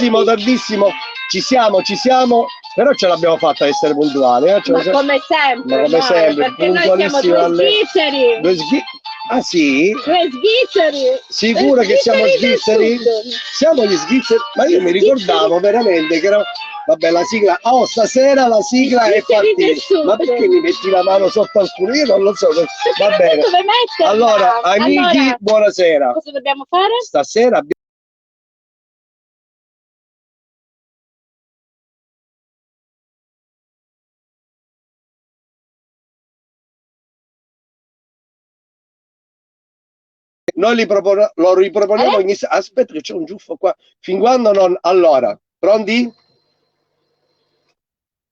tardissimo, tardissimo. Ci siamo, però ce l'abbiamo fatta a essere puntuali. Ma come sempre, ma come sempre, perché noi siamo due svizzeri. Ah sì? Due svizzeri. Sicura che siamo svizzeri? Siamo gli svizzeri? Ma io mi ricordavo veramente che era... Vabbè, la sigla... Oh, stasera la sigla è partita. Ma perché mi metti la mano sotto al culo? Io non lo so. Va bene. Allora, amici, buonasera. Cosa dobbiamo fare? Stasera abbiamo... Noi lo riproponiamo ogni... Aspetta che c'è un giuffo qua. Fin quando non... Allora, pronti?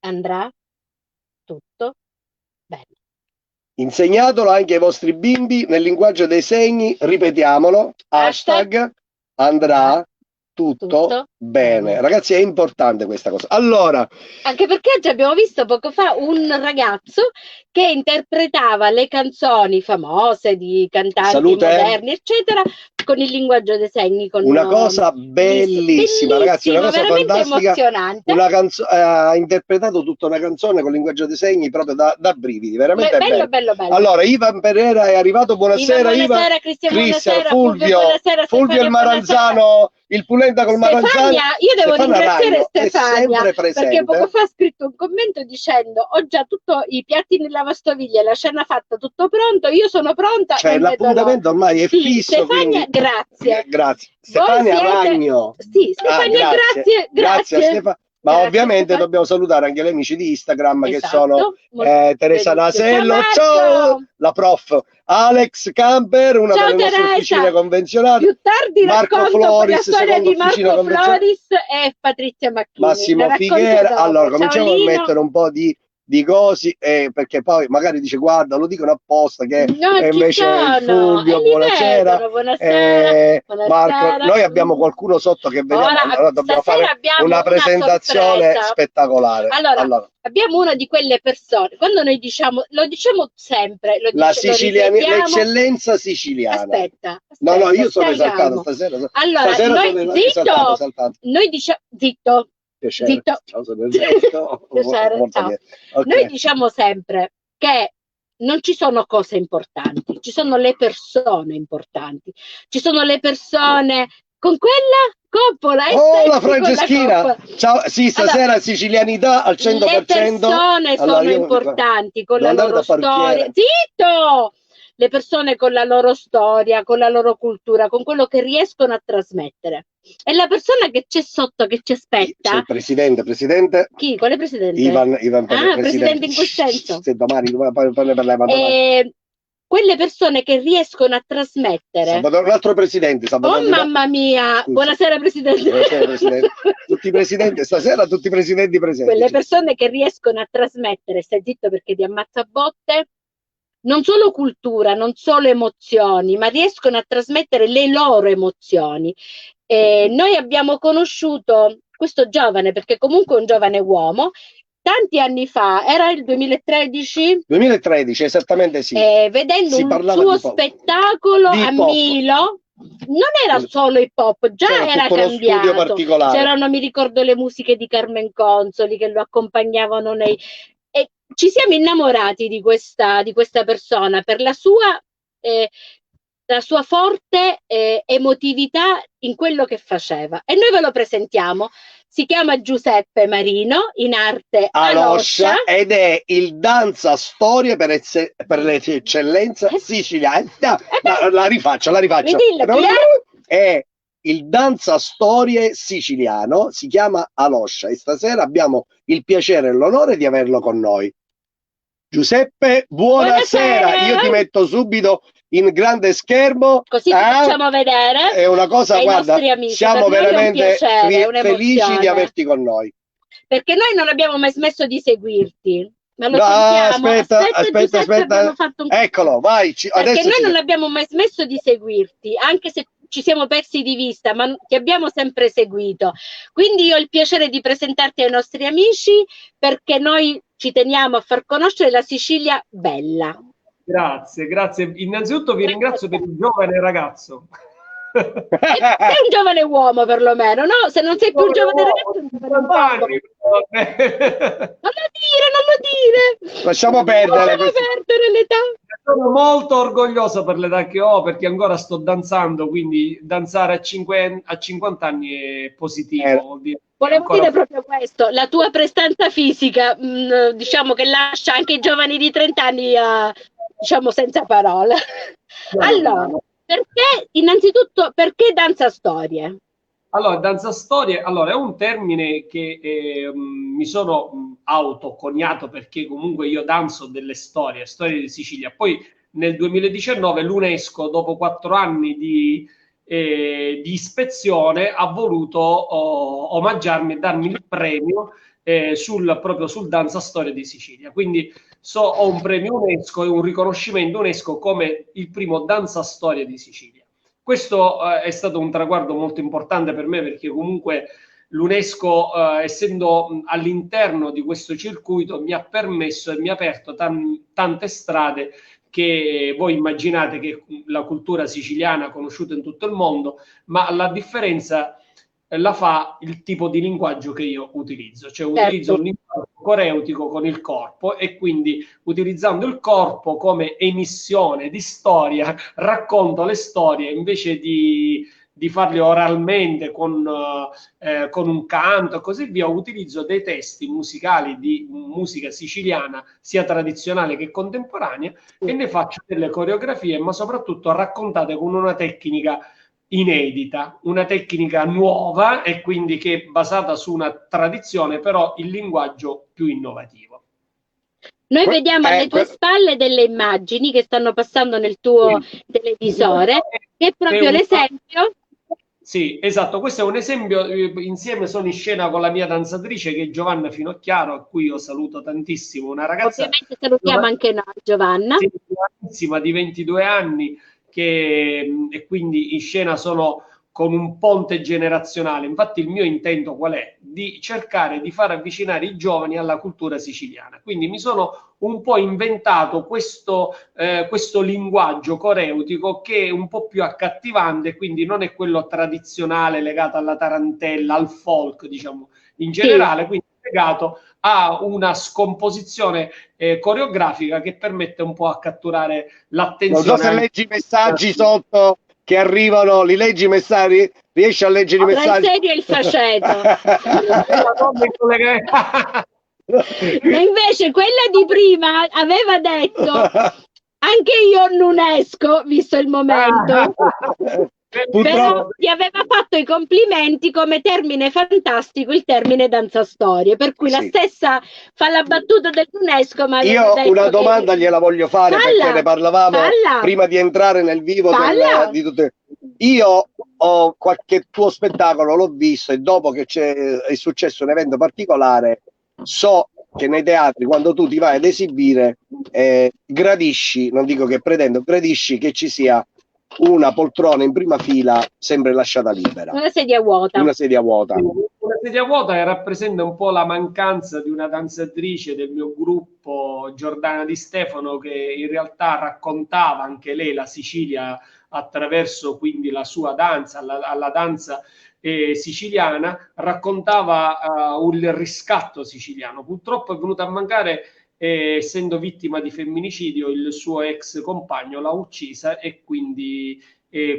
Andrà tutto bene. Insegnatelo anche ai vostri bimbi nel linguaggio dei segni, ripetiamolo, hashtag andrà tutto bene. Ragazzi, è importante questa cosa. Allora, anche perché oggi abbiamo visto poco fa un ragazzo che interpretava le canzoni famose di cantanti moderni, eccetera, con il linguaggio dei segni. Con una cosa bellissima, ragazzi, una cosa fantastica. Emozionante. Ha interpretato tutta una canzone con il linguaggio dei segni proprio da brividi, veramente bello. Allora, Ivan Pereira è arrivato, buonasera Ivan, Cristian, Fulvio il Maranzano, il Pulenta col Maranzano. Io devo ringraziare Stefania perché poco fa ha scritto un commento dicendo: ho già tutti i piatti nella lavastoviglie, la cena fatta, tutto pronto, io sono pronta. Cioè l'appuntamento ormai è fisso. Stefania, quindi... grazie. Stefania Ragno. Sì, Stefania, grazie. Stefania. Ma ovviamente dobbiamo salutare anche gli amici di Instagram, che sono Teresa Nasello, ciao, la prof Alex Camper, una delle nostre officine convenzionate, più tardi Marco Floris, la storia di Marco Floris e Patrizia Macchini, Massimo Figuera. Allora cominciamo a mettere un po' di cosi, perché poi magari dice guarda, lo dicono apposta che invece il Fulvio, buonasera, Marco, noi abbiamo qualcuno sotto che vediamo, allora dobbiamo fare una presentazione spettacolare. Allora, abbiamo una di quelle persone, quando noi diciamo, lo diciamo sempre, l'eccellenza siciliana. Aspetta, no, io sono esaltato stasera. Allora, noi diciamo, zitto. Piacere. Ciao. Noi diciamo sempre che non ci sono cose importanti, ci sono le persone importanti, ci sono le persone con quella coppola. La Franceschina! Ciao, sì, stasera sicilianità al 100%. Le persone sono importanti con la loro storia. Zitto! Le persone con la loro storia, con la loro cultura, con quello che riescono a trasmettere. E la persona che c'è sotto, che ci aspetta. C'è il presidente. Chi? Quale presidente? Ivan presidente in quel senso. Se domani ne parliamo. Quelle persone che riescono a trasmettere. Un altro presidente. Mamma mia! Scusa. Buonasera presidente. Buonasera presidente. Tutti i presidenti, stasera tutti i presidenti presenti. Quelle persone che riescono a trasmettere, stai zitto perché ti ammazza a botte, non solo cultura, non solo emozioni, ma riescono a trasmettere le loro emozioni. Noi abbiamo conosciuto questo giovane, perché comunque è un giovane uomo, tanti anni fa, era il 2013? 2013, esattamente sì. Vedendo un suo spettacolo a Milo, non era solo hip hop, già era cambiato. C'erano, mi ricordo, le musiche di Carmen Consoli che lo accompagnavano nei... E ci siamo innamorati di questa persona per la sua forte emotività in quello che faceva. E noi ve lo presentiamo. Si chiama Giuseppe Marino, in arte Aloscia, ed è il danza storia per l'eccellenza siciliana. La rifaccio. È il danza storie siciliano, si chiama Aloscia, e stasera abbiamo il piacere e l'onore di averlo con noi. Giuseppe, buonasera. Io ti metto subito in grande schermo, così ti facciamo vedere. È una cosa, guarda, amici, siamo veramente felici di averti con noi. Perché noi non abbiamo mai smesso di seguirti. Ma lo aspetta. Eccolo, vai. Perché noi non abbiamo mai smesso di seguirti, anche se ci siamo persi di vista, ma ti abbiamo sempre seguito. Quindi io ho il piacere di presentarti ai nostri amici, perché noi ci teniamo a far conoscere la Sicilia bella. Grazie. Innanzitutto vi ringrazio per il giovane ragazzo. Sei un giovane uomo perlomeno, no? Se non sei più un giovane ragazzo, non sei un giovane uomo. Non lo dire, non lo dire. Lasciamo perdere l'età. Sono molto orgoglioso per l'età che ho, perché ancora sto danzando, quindi danzare a 50 anni è positivo. Vuol dire Volevo dire proprio questo, la tua prestanza fisica, diciamo che lascia anche i giovani di 30 anni, diciamo, senza parole. Allora, perché, innanzitutto, perché danza storie? Allora, danza storie, allora, è un termine che mi sono autoconiato, perché comunque io danzo delle storie di Sicilia. Poi nel 2019 l'UNESCO, dopo 4 anni di ispezione, ha voluto omaggiarmi e darmi il premio proprio sul Danza Storia di Sicilia. Quindi ho un premio UNESCO e un riconoscimento UNESCO come il primo Danza Storia di Sicilia. Questo è stato un traguardo molto importante per me, perché comunque l'UNESCO, essendo all'interno di questo circuito, mi ha permesso e mi ha aperto tante strade, che voi immaginate che la cultura siciliana è conosciuta in tutto il mondo, ma la differenza la fa il tipo di linguaggio che io utilizzo, cioè utilizzo un linguaggio coreutico con il corpo, e quindi utilizzando il corpo come emissione di storia racconto le storie, invece di farle oralmente con un canto e così via. Utilizzo dei testi musicali di musica siciliana, sia tradizionale che contemporanea, e ne faccio delle coreografie, ma soprattutto raccontate con una tecnica inedita, una tecnica nuova, e quindi che è basata su una tradizione, però il linguaggio più innovativo. Noi vediamo alle tue spalle delle immagini che stanno passando nel tuo televisore, che è proprio l'esempio. Sì, esatto, questo è un esempio. Insieme sono in scena con la mia danzatrice, che è Giovanna Finocchiaro, a cui io saluto tantissimo, una ragazza. Ovviamente salutiamo anche noi, Giovanna. Sì, di 22 anni, e quindi in scena sono con un ponte generazionale. Infatti il mio intento qual è? Di cercare di far avvicinare i giovani alla cultura siciliana. Quindi mi sono un po' inventato questo linguaggio coreutico, che è un po' più accattivante, quindi non è quello tradizionale legato alla tarantella, al folk, diciamo, in generale, quindi legato a una scomposizione coreografica che permette un po' a catturare l'attenzione. Non so se leggi i messaggi sotto che arrivano, li leggi i messaggi? Riesci a leggere i messaggi? Tra il serio e il faceto. E invece quella di prima aveva detto anche io non esco, visto il momento. Però ti aveva fatto i complimenti come termine fantastico il termine danza storie, per cui la stessa fa la battuta dell'UNESCO, ma io una domanda gliela voglio fare, perché ne parlavamo prima di entrare nel vivo di tutte. Io ho qualche tuo spettacolo, l'ho visto, e dopo che è successo un evento particolare, so che nei teatri, quando tu ti vai ad esibire, gradisci, non dico che pretendo, gradisci che ci sia una poltrona in prima fila sempre lasciata libera. Una sedia vuota. Una sedia vuota. Una sedia vuota che rappresenta un po' la mancanza di una danzatrice del mio gruppo, Giordana Di Stefano, che in realtà raccontava anche lei la Sicilia attraverso quindi la sua danza, alla danza siciliana, raccontava il riscatto siciliano. Purtroppo è venuta a mancare, essendo vittima di femminicidio, il suo ex compagno l'ha uccisa, e quindi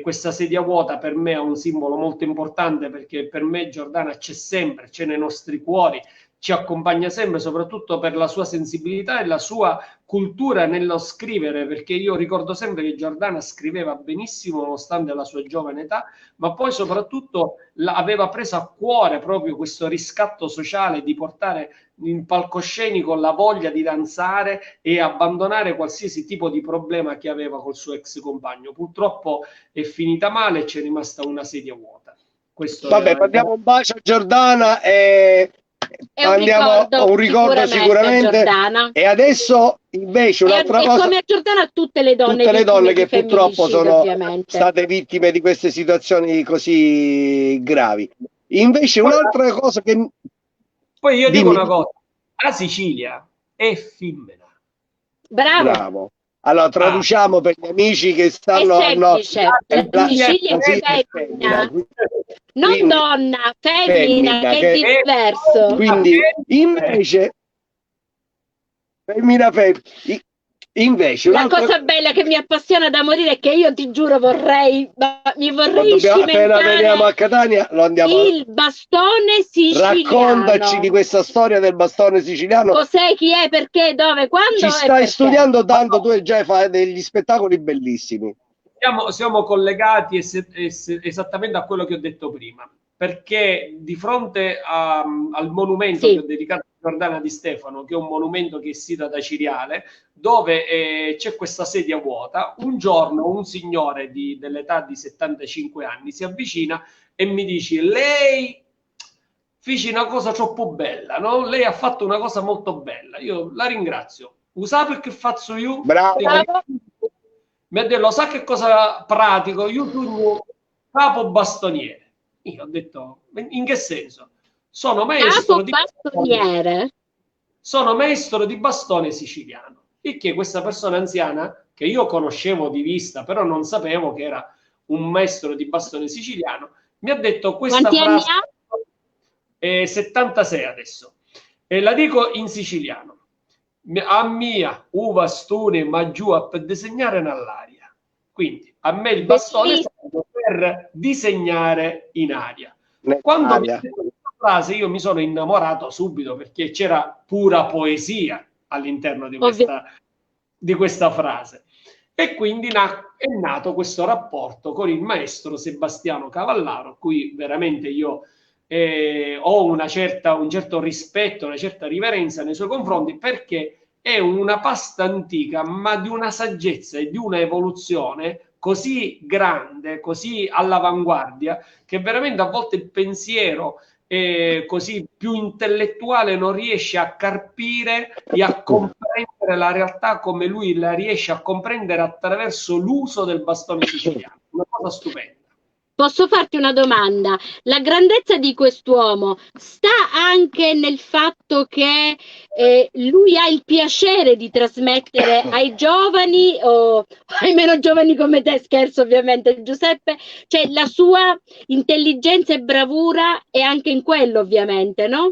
questa sedia vuota per me è un simbolo molto importante, perché per me Giordana c'è sempre, c'è nei nostri cuori, ci accompagna sempre, soprattutto per la sua sensibilità e la sua cultura nello scrivere, perché io ricordo sempre che Giordana scriveva benissimo nonostante la sua giovane età, ma poi soprattutto aveva preso a cuore proprio questo riscatto sociale, di portare in palcoscenico la voglia di danzare e abbandonare qualsiasi tipo di problema che aveva col suo ex compagno. Purtroppo è finita male e c'è rimasta una sedia vuota. Vabbè, mandiamo un bacio a Giordana e andiamo a un ricordo sicuramente. E adesso invece un'altra cosa, come a Giordana, a tutte le donne che purtroppo sono state vittime di queste situazioni così gravi. Invece un'altra cosa che poi io dico una cosa: la Sicilia è effimera. Bravo. Allora, traduciamo per gli amici che stanno è semplice, la Sicilia è femmina, non donna, femmina, che è diverso. Quindi, invece, femmina. Invece, la cosa bella che mi appassiona da morire è che io ti giuro mi vorrei appena veniamo a Catania lo andiamo il bastone siciliano. Raccontaci di questa storia del bastone siciliano. Cos'è, chi è, perché, dove, quando? Ci stai studiando tanto, tu già fai degli spettacoli bellissimi. Siamo collegati esattamente a quello che ho detto prima, perché di fronte al monumento che ho dedicato a Giordana Di Stefano, che è un monumento che è sito da Ciriale, dove c'è questa sedia vuota, un giorno un signore dell'età di 75 anni si avvicina e mi dice: lei fece una cosa troppo bella, no? Lei ha fatto una cosa molto bella, io la ringrazio. Usa perché faccio io? Bravo. Mi ha detto: lo sa che cosa pratico? Io sono capo bastoniere. Io ho detto: in che senso? Sono maestro di bastoniere. Sono maestro di bastone siciliano. Il che questa persona anziana, che io conoscevo di vista, però non sapevo che era un maestro di bastone siciliano, mi ha detto questa frase. 76 adesso. E la dico in siciliano. A mia uva stune ma giù per disegnare nell'aria. Quindi a me il bastone serve per disegnare in aria. Quando mi ha detto questa frase io mi sono innamorato subito, perché c'era pura poesia all'interno di questa frase. E quindi è nato questo rapporto con il maestro Sebastiano Cavallaro, a cui veramente io ho un certo rispetto, una certa riverenza nei suoi confronti, perché è una pasta antica, ma di una saggezza e di una evoluzione così grande, così all'avanguardia, che veramente a volte il pensiero così più intellettuale non riesce a carpire e a comprendere la realtà come lui la riesce a comprendere attraverso l'uso del bastone siciliano. Una cosa stupenda. Posso farti una domanda? La grandezza di quest'uomo sta anche nel fatto che lui ha il piacere di trasmettere ai giovani o ai meno giovani come te, scherzo ovviamente Giuseppe, cioè la sua intelligenza e bravura è anche in quello ovviamente, no?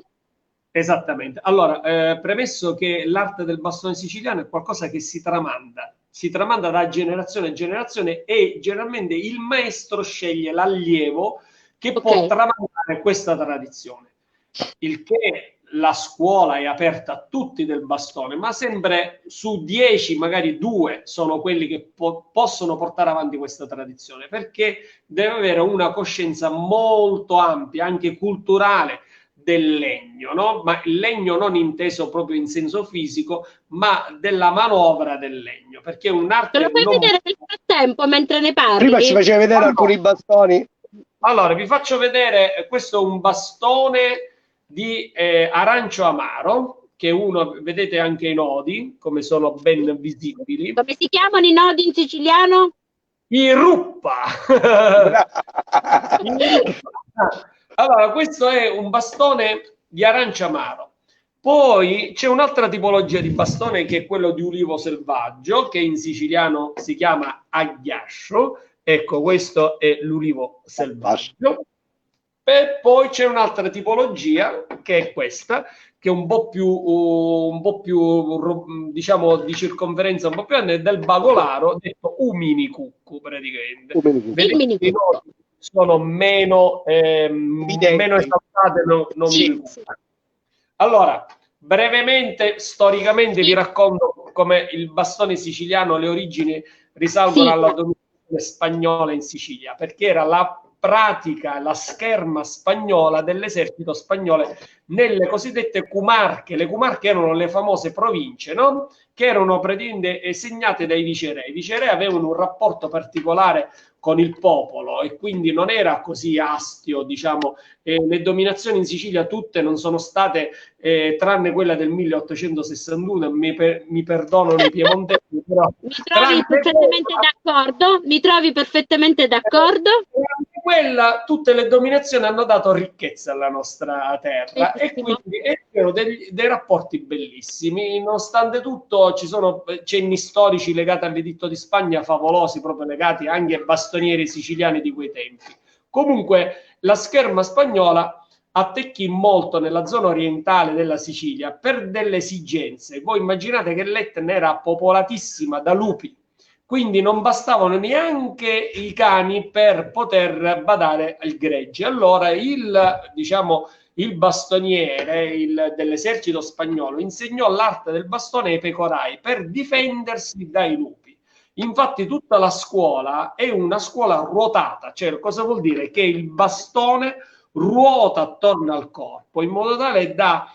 Esattamente. Allora, premesso che l'arte del bastone siciliano è qualcosa che si tramanda da generazione in generazione e generalmente il maestro sceglie l'allievo che può tramandare questa tradizione. Il che la scuola è aperta a tutti del bastone, ma sempre su 10, magari 2 sono quelli che possono portare avanti questa tradizione, perché deve avere una coscienza molto ampia, anche culturale, del legno, no? Ma il legno non inteso proprio in senso fisico, ma della manovra del legno, perché è un'arte. Te lo fai vedere nel frattempo mentre ne parli? Prima ci faceva vedere alcuni bastoni. Allora, vi faccio vedere, questo è un bastone di arancio amaro, che uno, vedete anche i nodi, come sono ben visibili. Come si chiamano i nodi in siciliano? I ruppa! Allora, questo è un bastone di arancio amaro. Poi c'è un'altra tipologia di bastone che è quello di ulivo selvaggio, che in siciliano si chiama agghiascio. Ecco, questo è l'ulivo selvaggio. E poi c'è un'altra tipologia che è questa, che è un po' più diciamo di circonferenza un po' più grande, del bagolaro, detto uminicuccu praticamente. Vedete, sono meno esaltate, Allora, brevemente, storicamente vi racconto come il bastone siciliano, le origini risalgono alla dominazione spagnola in Sicilia, perché era la pratica, la scherma spagnola dell'esercito spagnolo nelle cosiddette comarche. Le comarche erano le famose province, no? Che erano praticamente segnate dai viceré. I viceré avevano un rapporto particolare con il popolo e quindi non era così astio, diciamo. Le dominazioni in Sicilia tutte non sono state, tranne quella del 1861, mi perdonano i piemontesi, però mi trovi perfettamente d'accordo? quella, tutte le dominazioni hanno dato ricchezza alla nostra terra e quindi erano dei rapporti bellissimi. Nonostante tutto ci sono cenni storici legati all'Editto di Spagna favolosi, proprio legati anche ai bastonieri siciliani di quei tempi. Comunque la scherma spagnola attecchì molto nella zona orientale della Sicilia per delle esigenze. Voi immaginate che l'Etna era popolatissima da lupi, quindi non bastavano neanche i cani per poter badare al gregge. Allora il bastoniere dell'esercito spagnolo insegnò l'arte del bastone ai pecorai per difendersi dai lupi. Infatti tutta la scuola è una scuola ruotata, cioè cosa vuol dire? Che il bastone ruota attorno al corpo in modo tale da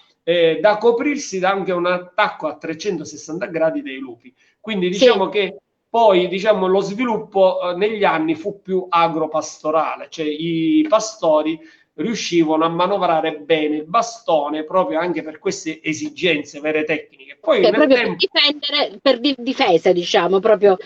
coprirsi da anche un attacco a 360 gradi dei lupi. Quindi diciamo che poi lo sviluppo negli anni fu più agropastorale, cioè i pastori riuscivano a manovrare bene il bastone proprio anche per queste esigenze vere tecniche. Poi nel proprio tempo, per difendere, per difesa, diciamo, proprio.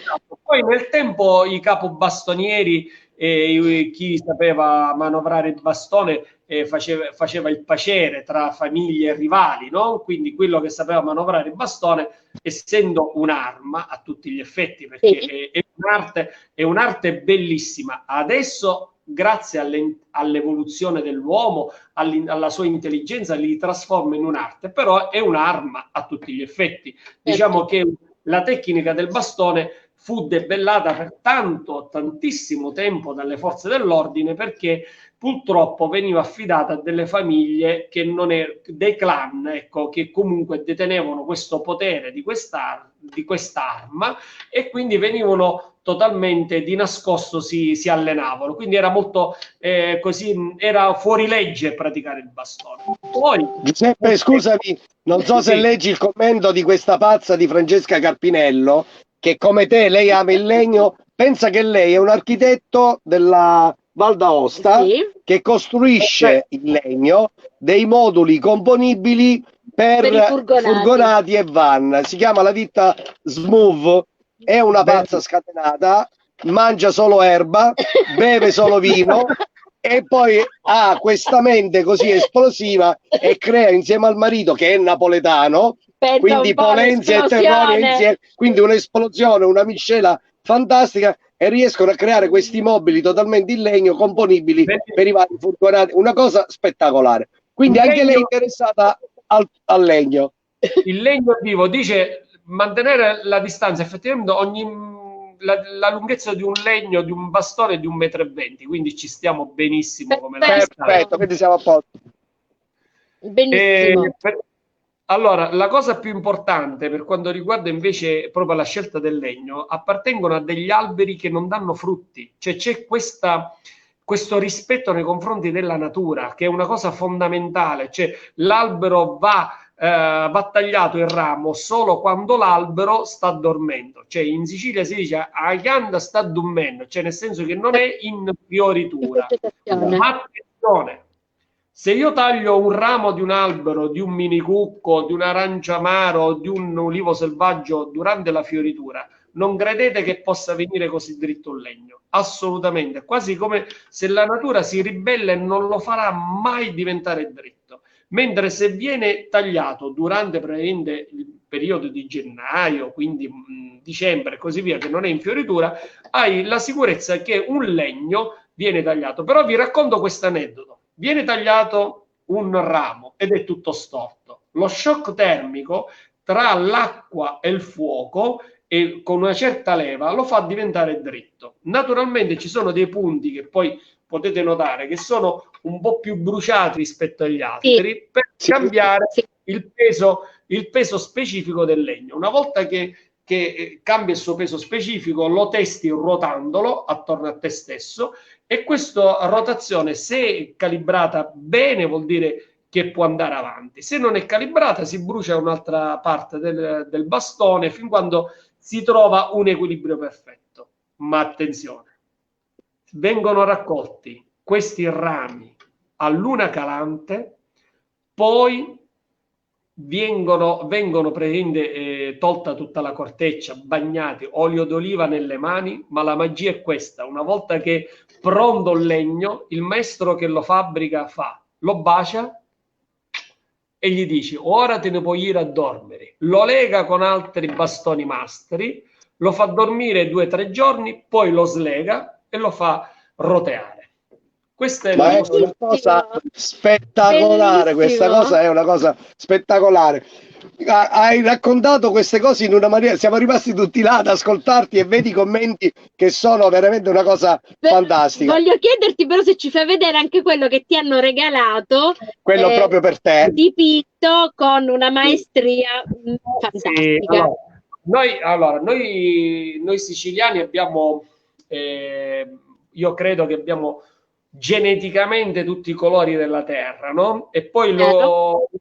Poi nel tempo i capobastonieri, chi sapeva manovrare il bastone faceva il paciere tra famiglie rivali, no? Quindi quello che sapeva manovrare il bastone, essendo un'arma a tutti gli effetti, perché è un'arte bellissima. Adesso, grazie all'evoluzione dell'uomo, alla sua intelligenza, li trasforma in un'arte, però è un'arma a tutti gli effetti. Diciamo che la tecnica del bastone fu debellata per tantissimo tempo dalle forze dell'ordine, perché purtroppo veniva affidata a delle famiglie che non dei clan, ecco, che comunque detenevano questo potere di quest'arma e quindi venivano totalmente di nascosto, si allenavano. Quindi era molto così, era fuori legge praticare il bastone. Poi, Giuseppe, scusami, non so se leggi il commento di questa pazza di Francesca Carpinello, che come te lei ama il legno, pensa che lei è un architetto della Val d'Aosta che costruisce in legno dei moduli componibili per furgonati e van. Si chiama la ditta Smooth, è una pazza scatenata, mangia solo erba, beve solo vino e poi ha questa mente così esplosiva e crea insieme al marito, che è napoletano, quindi Polenzia e Terroria insieme, quindi un'esplosione, una miscela fantastica, e riescono a creare questi mobili totalmente in legno componibili per i vari furgonati, una cosa spettacolare. Quindi anche lei è interessata al legno. Il legno vivo, dice, mantenere la distanza, effettivamente la lunghezza di un legno, di un bastone è di 1,20 m, quindi ci stiamo benissimo come la distanza. Perfetto, quindi siamo a posto. Benissimo. Allora, la cosa più importante per quanto riguarda invece proprio la scelta del legno, appartengono a degli alberi che non danno frutti, cioè c'è questo rispetto nei confronti della natura, che è una cosa fondamentale, cioè l'albero va tagliato il ramo solo quando l'albero sta dormendo, cioè in Sicilia si dice a chianda sta dormendo, cioè nel senso che non è in fioritura. Ma attenzione, se io taglio un ramo di un albero, di un minicucco, di un arancia amaro, di un ulivo selvaggio durante la fioritura, non credete che possa venire così dritto un legno, assolutamente, quasi come se la natura si ribella e non lo farà mai diventare dritto. Mentre se viene tagliato durante il periodo di gennaio, quindi dicembre e così via, che non è in fioritura, hai la sicurezza che un legno viene tagliato. Però vi racconto questo aneddoto. Viene tagliato un ramo ed è tutto storto. Lo shock termico tra l'acqua e il fuoco, e con una certa leva, lo fa diventare dritto. Naturalmente ci sono dei punti che poi potete notare che sono un po' più bruciati rispetto agli altri, per cambiare il peso specifico del legno. Una volta che cambia il suo peso specifico, lo testi ruotandolo attorno a te stesso, e questa rotazione, se è calibrata bene, vuol dire che può andare avanti. Se non è calibrata, si brucia un'altra parte del bastone fin quando si trova un equilibrio perfetto. Ma attenzione, vengono raccolti questi rami a luna calante, poi vengono tolta tutta la corteccia, bagnati, olio d'oliva nelle mani, ma la magia è questa: una volta che pronto il legno, il maestro che lo fabbrica lo bacia e gli dice: ora te ne puoi ir a dormire. Lo lega con altri bastoni mastri, lo fa dormire 2 o 3 giorni, poi lo slega e lo fa roteare. Questa è una cosa spettacolare, questa cosa è una cosa spettacolare. Hai raccontato queste cose in una maniera, siamo rimasti tutti là ad ascoltarti e vedi i commenti che sono veramente una cosa fantastica. Voglio chiederti però se ci fai vedere anche quello che ti hanno regalato, quello proprio per te, dipinto con una maestria fantastica. Noi siciliani abbiamo, io credo che abbiamo geneticamente tutti i colori della terra, no? E poi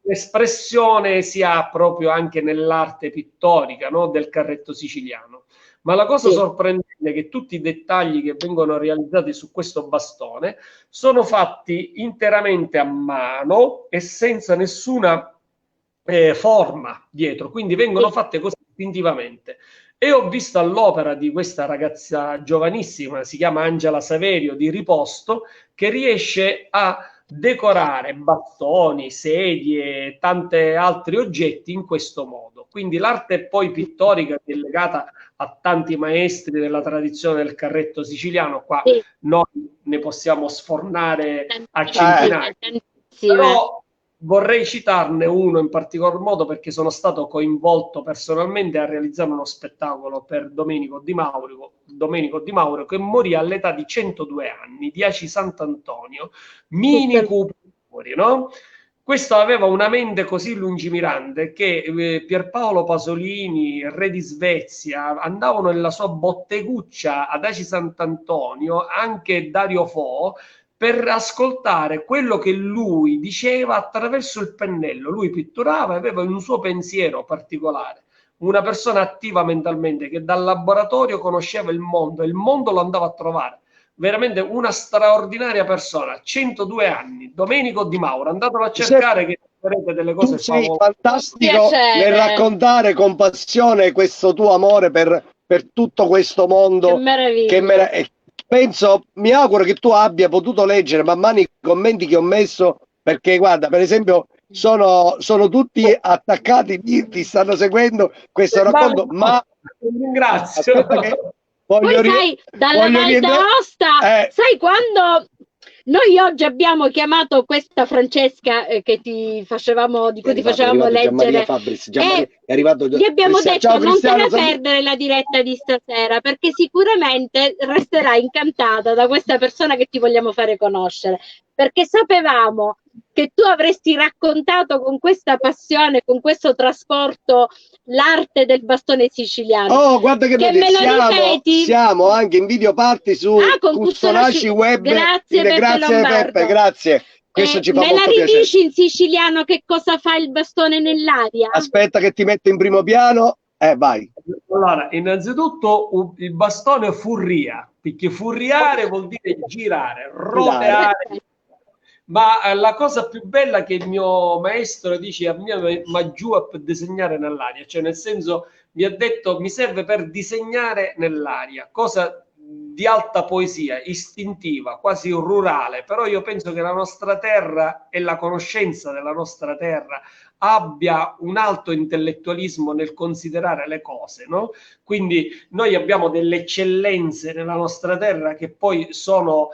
l'espressione si ha proprio anche nell'arte pittorica, no? Del carretto siciliano. Ma la cosa sorprendente è che tutti i dettagli che vengono realizzati su questo bastone sono fatti interamente a mano e senza nessuna forma dietro, quindi vengono fatte così istintivamente. E ho visto all'opera di questa ragazza giovanissima, si chiama Angela Saverio, di Riposto, che riesce a decorare bastoni, sedie e tanti altri oggetti in questo modo. Quindi l'arte poi pittorica che è legata a tanti maestri della tradizione del carretto siciliano, qua noi ne possiamo sfornare a centinaia. Però vorrei citarne uno in particolar modo perché sono stato coinvolto personalmente a realizzare uno spettacolo per Domenico Di Mauro, che morì all'età di 102 anni, di Aci Sant'Antonio, mini cupitori, no? Questo aveva una mente così lungimirante che Pierpaolo Pasolini, re di Svezia, andavano nella sua botteguccia ad Aci Sant'Antonio, anche Dario Fo, per ascoltare quello che lui diceva attraverso il pennello. Lui pitturava e aveva un suo pensiero particolare. Una persona attiva mentalmente che dal laboratorio conosceva il mondo e il mondo lo andava a trovare. Veramente una straordinaria persona, 102 anni, Domenico Di Mauro. Andatelo a cercare che troverete delle cose favolose. Fantastico nel raccontare con passione questo tuo amore per tutto questo mondo. Che meraviglia. Penso, mi auguro che tu abbia potuto leggere man mano i commenti che ho messo, perché guarda, per esempio, sono tutti attaccati, ti stanno seguendo questo racconto, ma ringrazio. Poi sai, dalla Val d'Aosta, sai quando noi oggi abbiamo chiamato questa Francesca di cui ti facevamo leggere, gli abbiamo detto non te la perdere la diretta di stasera, perché sicuramente resterai incantata da questa persona che ti vogliamo fare conoscere, perché sapevamo che tu avresti raccontato con questa passione, con questo trasporto, l'arte del bastone siciliano. Oh, guarda che me lo ripeti? Siamo anche in video party su Custonaci Web. Grazie Peppe, grazie. Questo ci fa me molto la ridici in siciliano che cosa fa il bastone nell'aria? Aspetta che ti metto in primo piano. Vai. Allora, innanzitutto il bastone furria, perché furriare vuol dire girare, roteare. Ma la cosa più bella che il mio maestro dice a me, ma giù per disegnare nell'aria, cioè nel senso mi ha detto mi serve per disegnare nell'aria, cosa di alta poesia, istintiva, quasi rurale, però io penso che la nostra terra e la conoscenza della nostra terra abbia un alto intellettualismo nel considerare le cose, no? Quindi noi abbiamo delle eccellenze nella nostra terra che poi sono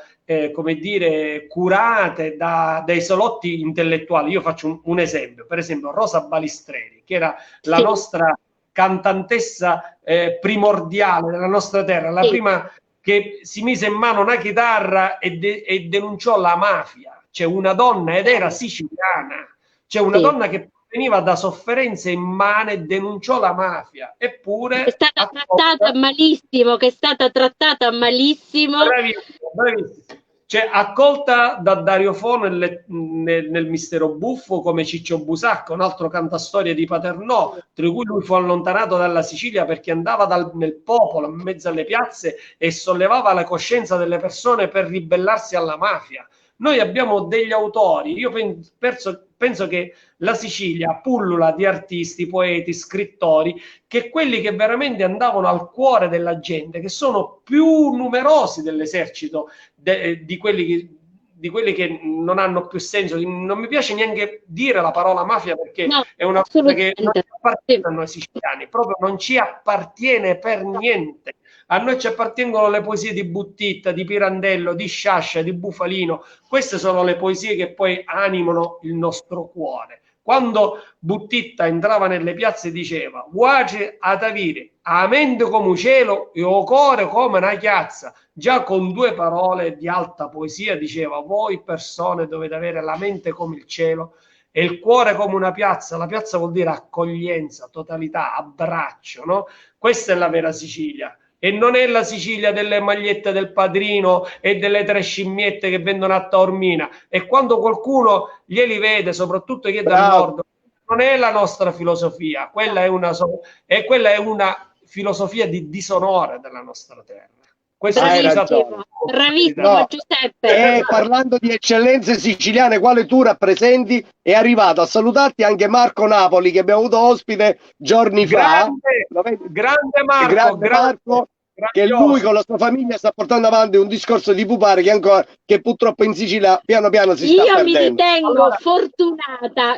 come dire, curate dai salotti intellettuali. Io faccio un esempio, per esempio Rosa Balistreri, che era la nostra cantantessa primordiale della nostra terra, la prima che si mise in mano una chitarra e denunciò la mafia. C'è una donna, ed era siciliana, c'è una donna che veniva da sofferenze immane e denunciò la mafia, eppure è stata trattata malissimo, bravissimo. Cioè, accolta da Dario Fo nel Mistero Buffo come Ciccio Busacco, un altro cantastorie di Paternò, tra cui lui fu allontanato dalla Sicilia perché andava nel popolo, in mezzo alle piazze, e sollevava la coscienza delle persone per ribellarsi alla mafia. Noi abbiamo degli autori, io penso che la Sicilia pullula di artisti, poeti, scrittori, che quelli che veramente andavano al cuore della gente, che sono più numerosi dell'esercito di quelli che non hanno più senso. Non mi piace neanche dire la parola mafia, perché è una cosa che non ci appartiene a noi siciliani, proprio non ci appartiene per niente. A noi ci appartengono le poesie di Buttitta, di Pirandello, di Sciascia, di Bufalino. Queste sono le poesie che poi animano il nostro cuore. Quando Buttitta entrava nelle piazze diceva: "Guace a Tavire, a mente come un cielo e o cuore come una chiazza", già con due parole di alta poesia diceva: voi persone dovete avere la mente come il cielo e il cuore come una piazza. La piazza vuol dire accoglienza, totalità, abbraccio, no? Questa è la vera Sicilia. E non è la Sicilia delle magliette del Padrino e delle 3 scimmiette che vendono a Taormina. E quando qualcuno glieli vede, soprattutto chi è dal nord, non è la nostra filosofia, quella è una filosofia di disonore della nostra terra. Bravissimo, no. Giuseppe. Parlando di eccellenze siciliane, quale tu rappresenti, è arrivato a salutarti anche Marco Napoli, che abbiamo avuto ospite giorni fa. Grande Marco, che lui con la sua famiglia sta portando avanti un discorso di pupare che purtroppo in Sicilia piano piano si sta perdendo.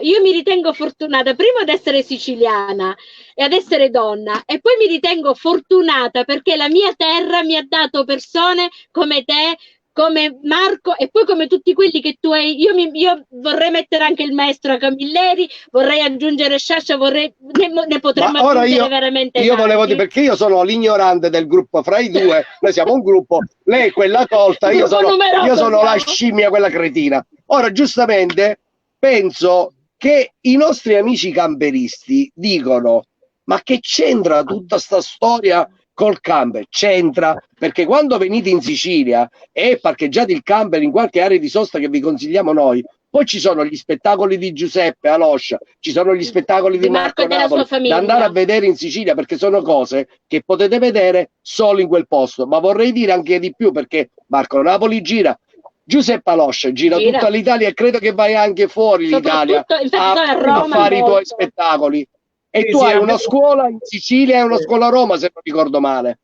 Io mi ritengo fortunata prima ad essere siciliana e ad essere donna, e poi mi ritengo fortunata perché la mia terra mi ha dato persone come te, come Marco, e poi come tutti quelli che tu hai. Io vorrei mettere anche il maestro Camilleri, vorrei aggiungere Sciascia, ne potremmo aggiungere veramente io volevo dire, perché io sono l'ignorante del gruppo fra i due, noi siamo un gruppo, lei è quella colta, io sono la scimmia, quella cretina. Ora, giustamente, penso che i nostri amici camperisti dicono: ma che c'entra tutta sta storia col camper? C'entra, perché quando venite in Sicilia e parcheggiate il camper in qualche area di sosta che vi consigliamo noi, poi ci sono gli spettacoli di Giuseppe Aloscia, ci sono gli spettacoli di Marco Napoli da andare a vedere in Sicilia, perché sono cose che potete vedere solo in quel posto. Ma vorrei dire anche di più, perché Marco Napoli gira, Giuseppe Aloscia gira tutta l'Italia e credo che vai anche fuori l'Italia a fare i tuoi spettacoli. E tu hai una scuola in Sicilia e una scuola a Roma, se non ricordo male.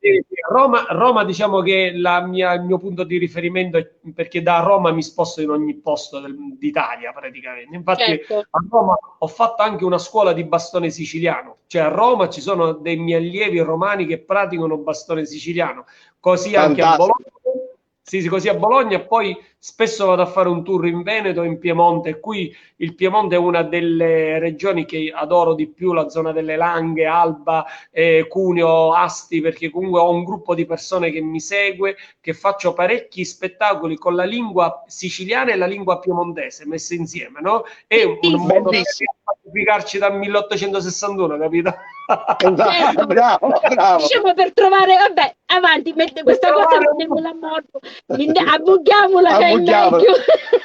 Roma, diciamo che il mio punto di riferimento è perché da Roma mi sposto in ogni posto d'Italia praticamente. Infatti a Roma ho fatto anche una scuola di bastone siciliano, cioè a Roma ci sono dei miei allievi romani che praticano bastone siciliano, così anche a Bologna. Sì, così a Bologna, e poi spesso vado a fare un tour in Veneto, in Piemonte, e qui il Piemonte è una delle regioni che adoro di più, la zona delle Langhe, Alba, Cuneo, Asti, perché comunque ho un gruppo di persone che mi segue, che faccio parecchi spettacoli con la lingua siciliana e la lingua piemontese messe insieme, no? È un modo per pacificarci dal 1861, capito? Bravo. Diciamo, per trovare, vabbè, avanti, questa cosa la morto. Abbughiamola, che è meglio.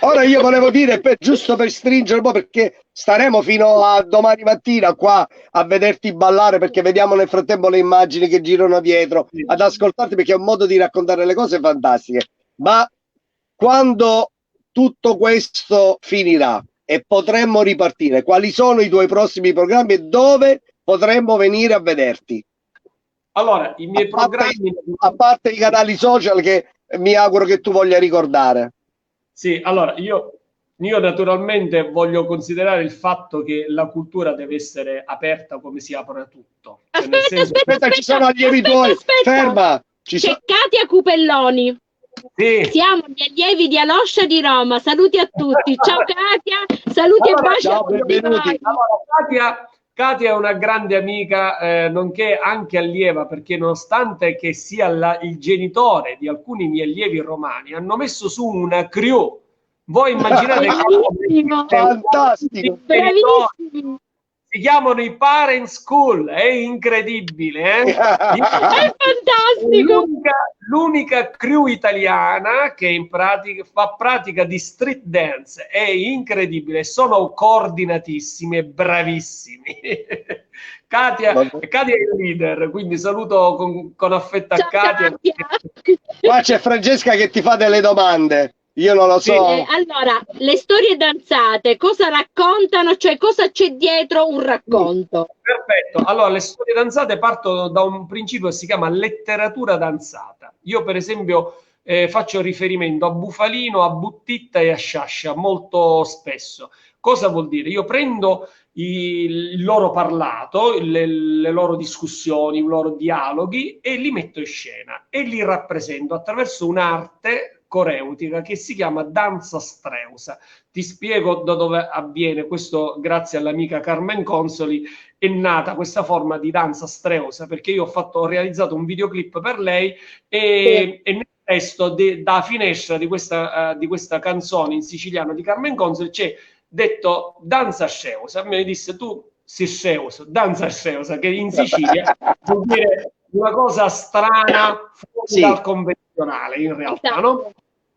Ora io volevo dire, giusto per stringere un po', perché staremo fino a domani mattina qua a vederti ballare, perché vediamo nel frattempo le immagini che girano dietro, ad ascoltarti, perché è un modo di raccontare le cose fantastiche. Ma quando tutto questo finirà e potremmo ripartire, quali sono i tuoi prossimi programmi e dove potremmo venire a vederti? Allora, i miei programmi, a parte i canali social che mi auguro che tu voglia ricordare. Sì, allora io naturalmente voglio considerare il fatto che la cultura deve essere aperta come si apre tutto. Aspetta, ci sono allievi tuoi. Ferma. C'è Katia Cupelloni. Sì. Siamo gli allievi di Aloscia di Roma. Saluti a tutti. Ciao Katia, saluti e baci a tutti voi. Katia è una grande amica, nonché anche allieva, perché nonostante che sia il genitore di alcuni miei allievi romani, hanno messo su una crew. Voi immaginate che fantastico, bravissimi. Si chiamano i Parent School, è incredibile, È fantastico. L'unica crew italiana che fa pratica di street dance, è incredibile, sono coordinatissimi e bravissimi. Katia è il leader, quindi saluto con affetto a Katia. Qua c'è Francesca che ti fa delle domande. Io non lo so. Allora, le storie danzate cosa raccontano? Cioè, cosa c'è dietro un racconto? Perfetto. Allora, le storie danzate partono da un principio che si chiama letteratura danzata. Io, per esempio, faccio riferimento a Bufalino, a Buttitta e a Sciascia molto spesso. Cosa vuol dire? Io prendo il loro parlato, le loro discussioni, i loro dialoghi e li metto in scena e li rappresento attraverso un'arte coreutica che si chiama danza streusa. Ti spiego da dove avviene questo, grazie all'amica Carmen Consoli. È nata questa forma di danza streusa perché io ho realizzato un videoclip per lei e nel testo da finestra di questa canzone in siciliano di Carmen Consoli c'è detto danza sceusa. Mi disse tu si sceusa, danza sceusa, che in Sicilia vuol dire una cosa strana fuori dal convenzionale in realtà, no?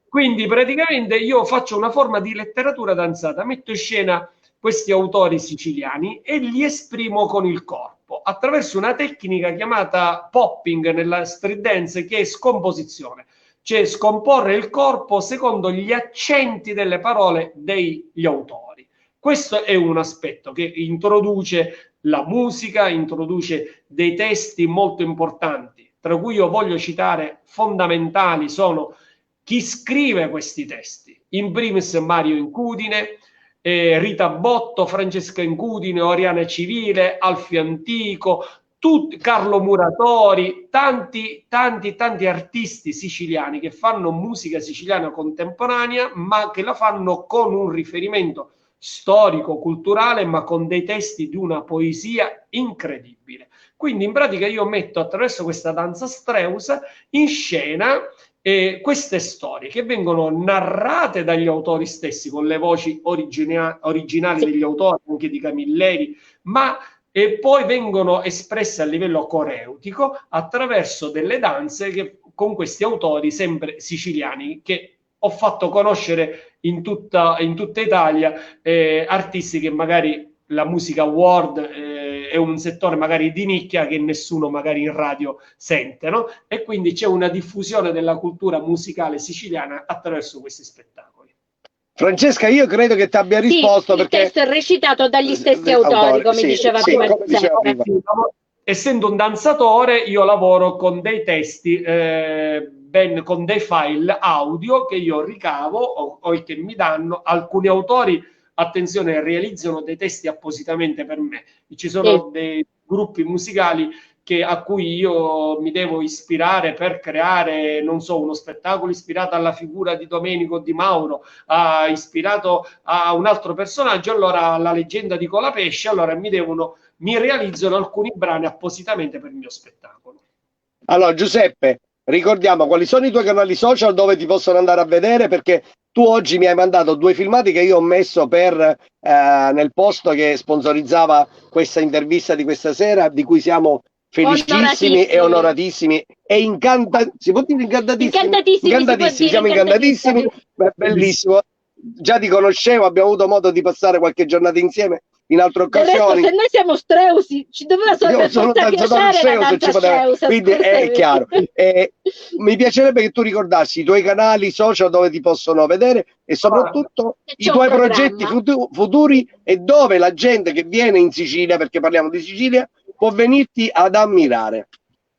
Quindi praticamente io faccio una forma di letteratura danzata, metto in scena questi autori siciliani e li esprimo con il corpo attraverso una tecnica chiamata popping nella street dance, che è scomposizione, cioè scomporre il corpo secondo gli accenti delle parole degli autori. Questo è un aspetto che introduce la musica, introduce dei testi molto importanti, tra cui io voglio citare fondamentali sono chi scrive questi testi, in primis Mario Incudine, Rita Botto, Francesca Incudine, Oriana Civile, Alfio Antico, Carlo Muratori, tanti artisti siciliani che fanno musica siciliana contemporanea, ma che la fanno con un riferimento storico, culturale, ma con dei testi di una poesia incredibile. Quindi in pratica io metto attraverso questa danza streusa in scena queste storie che vengono narrate dagli autori stessi con le voci originali degli autori, anche di Camilleri, ma poi vengono espresse a livello coreutico attraverso delle danze che, con questi autori sempre siciliani che ho fatto conoscere in tutta Italia, artisti che magari la musica world è un settore magari di nicchia che nessuno magari in radio sente, no? E quindi c'è una diffusione della cultura musicale siciliana attraverso questi spettacoli. Francesca, io credo che ti abbia risposto, perché il testo è recitato dagli stessi autori, come diceva prima. Essendo un danzatore, io lavoro con dei testi, con dei file audio che io ricavo o che mi danno. Alcuni autori, attenzione, realizzano dei testi appositamente per me. Ci sono dei gruppi musicali a cui io mi devo ispirare per creare, non so, uno spettacolo ispirato alla figura di Domenico Di Mauro, ispirato a un altro personaggio, allora alla leggenda di Colapesce, allora mi realizzano alcuni brani appositamente per il mio spettacolo. Allora Giuseppe, ricordiamo quali sono i tuoi canali social dove ti possono andare a vedere, perché tu oggi mi hai mandato 2 filmati che io ho messo nel post che sponsorizzava questa intervista di questa sera, di cui siamo felicissimi e onoratissimi e si può dire incantantissimi, siamo incantantissimi, bellissimo. Già ti conoscevo, abbiamo avuto modo di passare qualche giornata insieme in altre occasioni. Se noi siamo streusi, ci doveva quindi è chiaro. Mi piacerebbe che tu ricordassi i tuoi canali social dove ti possono vedere e soprattutto i tuoi progetti futuri e dove la gente che viene in Sicilia, perché parliamo di Sicilia, può venirti ad ammirare.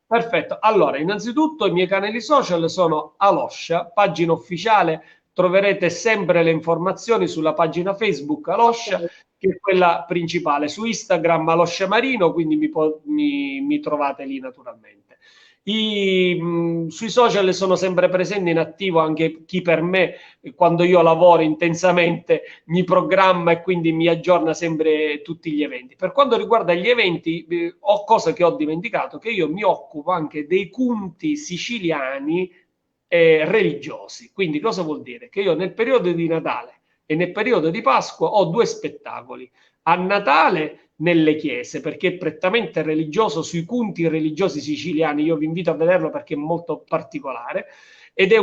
Perfetto. Allora, innanzitutto i miei canali social sono Aloscia, pagina ufficiale. Troverete sempre le informazioni sulla pagina Facebook Aloscia, che è quella principale. Su Instagram Aloscia Marino, quindi mi trovate lì naturalmente. Sui social sono sempre presente in attivo anche chi per me, quando io lavoro intensamente, mi programma e quindi mi aggiorna sempre tutti gli eventi. Per quanto riguarda gli eventi, cosa che ho dimenticato, che io mi occupo anche dei culti siciliani religiosi. Quindi cosa vuol dire? Che io nel periodo di Natale e nel periodo di Pasqua ho 2 spettacoli. A Natale nelle chiese, perché è prettamente religioso, sui culti religiosi siciliani. Io vi invito a vederlo perché è molto particolare ed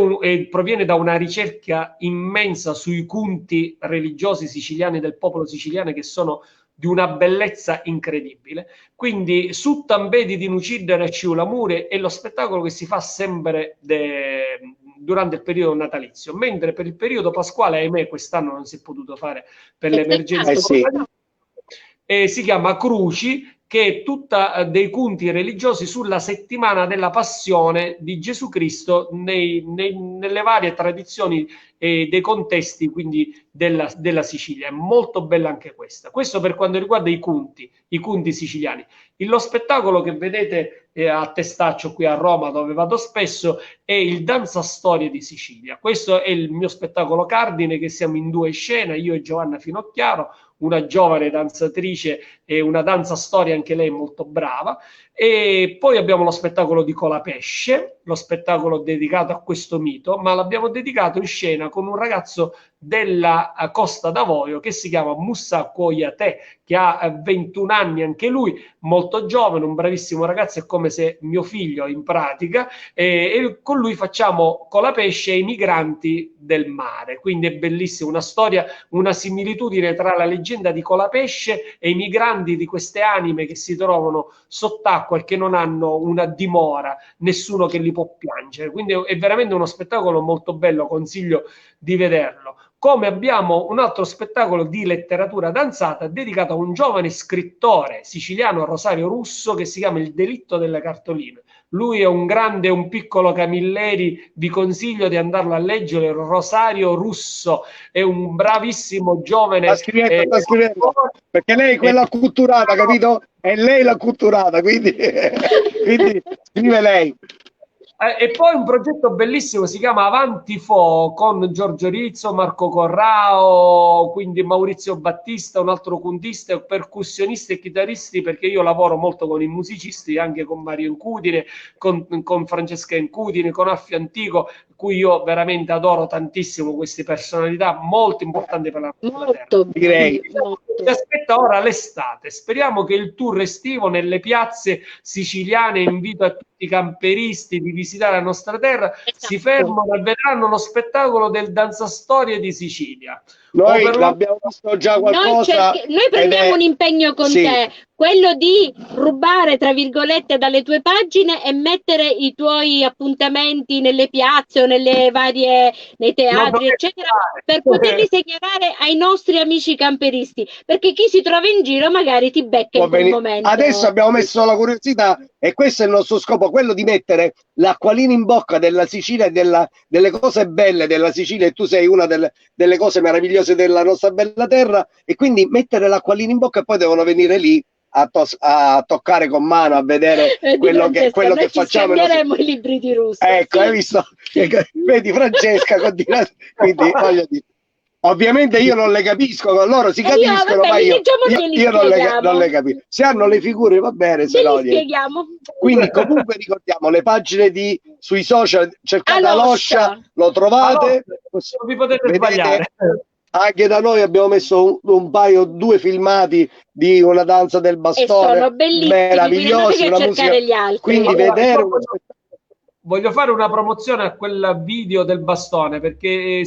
proviene da una ricerca immensa sui culti religiosi siciliani del popolo siciliano, che sono di una bellezza incredibile. Quindi su Tambedi di Nucidere e Ciulamure è lo spettacolo che si fa sempre durante il periodo natalizio, mentre per il periodo pasquale, ahimè, quest'anno non si è potuto fare per l'emergenza. Si chiama Cruci, che è tutta dei conti religiosi sulla settimana della passione di Gesù Cristo nelle varie tradizioni e dei contesti quindi della Sicilia. È molto bella anche questa. Questo per quanto riguarda i conti siciliani. Lo spettacolo che vedete a Testaccio qui a Roma, dove vado spesso, è il Danza Storie di Sicilia. Questo è il mio spettacolo cardine, che siamo in 2 scene, io e Giovanna Finocchiaro, una giovane danzatrice e una danza storia, anche lei molto brava. E poi abbiamo lo spettacolo di Colapesce, lo spettacolo dedicato a questo mito, ma l'abbiamo dedicato in scena con un ragazzo della Costa d'Avorio che si chiama Mussa Koyate, che ha 21 anni anche lui, molto giovane, un bravissimo ragazzo, è come se mio figlio in pratica, e con lui facciamo Colapesce e i migranti del mare. Quindi è bellissima, una storia, una similitudine tra la leggenda di Colapesce e i migranti, di queste anime che si trovano sott'acqua e che non hanno una dimora, nessuno che li può piangere. Quindi è veramente uno spettacolo molto bello, consiglio di vederlo. Come abbiamo un altro spettacolo di letteratura danzata dedicato a un giovane scrittore siciliano, Rosario Russo, che si chiama Il delitto delle cartoline. Lui è un grande, un piccolo Camilleri, vi consiglio di andarlo a leggere. Rosario Russo è un bravissimo giovane. Sta scrivendo, perché lei è quella acculturata, capito? È lei l'acculturata, quindi scrive lei. E poi un progetto bellissimo, si chiama Avanti Fo, con Giorgio Rizzo, Marco Corrao, quindi Maurizio Battista, un altro contista, percussionista e chitarristi, perché io lavoro molto con i musicisti, anche con Mario Incudine, con Francesca Incudine, con Alfio Antico, cui io veramente adoro tantissimo, queste personalità molto importanti per la nostra terra. Direi. Ci aspetta ora l'estate, speriamo che il tour estivo nelle piazze siciliane, invito a tutti i camperisti di visitare la nostra terra, si fermano e vedranno lo spettacolo del Danza Storie di Sicilia. Noi abbiamo visto già qualcosa. Noi prendiamo un impegno con te, quello di rubare, tra virgolette, dalle tue pagine e mettere i tuoi appuntamenti nelle piazze o nelle varie, nei teatri, eccetera, per poterli segnalare ai nostri amici camperisti, perché chi si trova in giro magari ti becca in quel momento. Adesso abbiamo messo la curiosità, e questo è il nostro scopo, quello di mettere l'acquolina in bocca della Sicilia e delle cose belle della Sicilia, e tu sei una delle cose meravigliose della nostra bella terra, e quindi mettere l'acquolina in bocca, e poi devono venire lì a toccare con mano, a vedere quello che facciamo. Scambieremo i libri di Russo. Ecco, hai visto? Vedi Francesca, quindi voglio dire. Ovviamente io non le capisco, con loro si capiscono, ma io non le capisco. Se hanno le figure va bene, se no spieghiamo. Quindi comunque ricordiamo le pagine sui social, cercate Aloscia, lo trovate, non vi potete sbagliare. Anche da noi abbiamo messo due filmati di una danza del bastone, sono bellissimi, meravigliosi, una musica, quindi vedere voglio fare una promozione a quel video del bastone, perché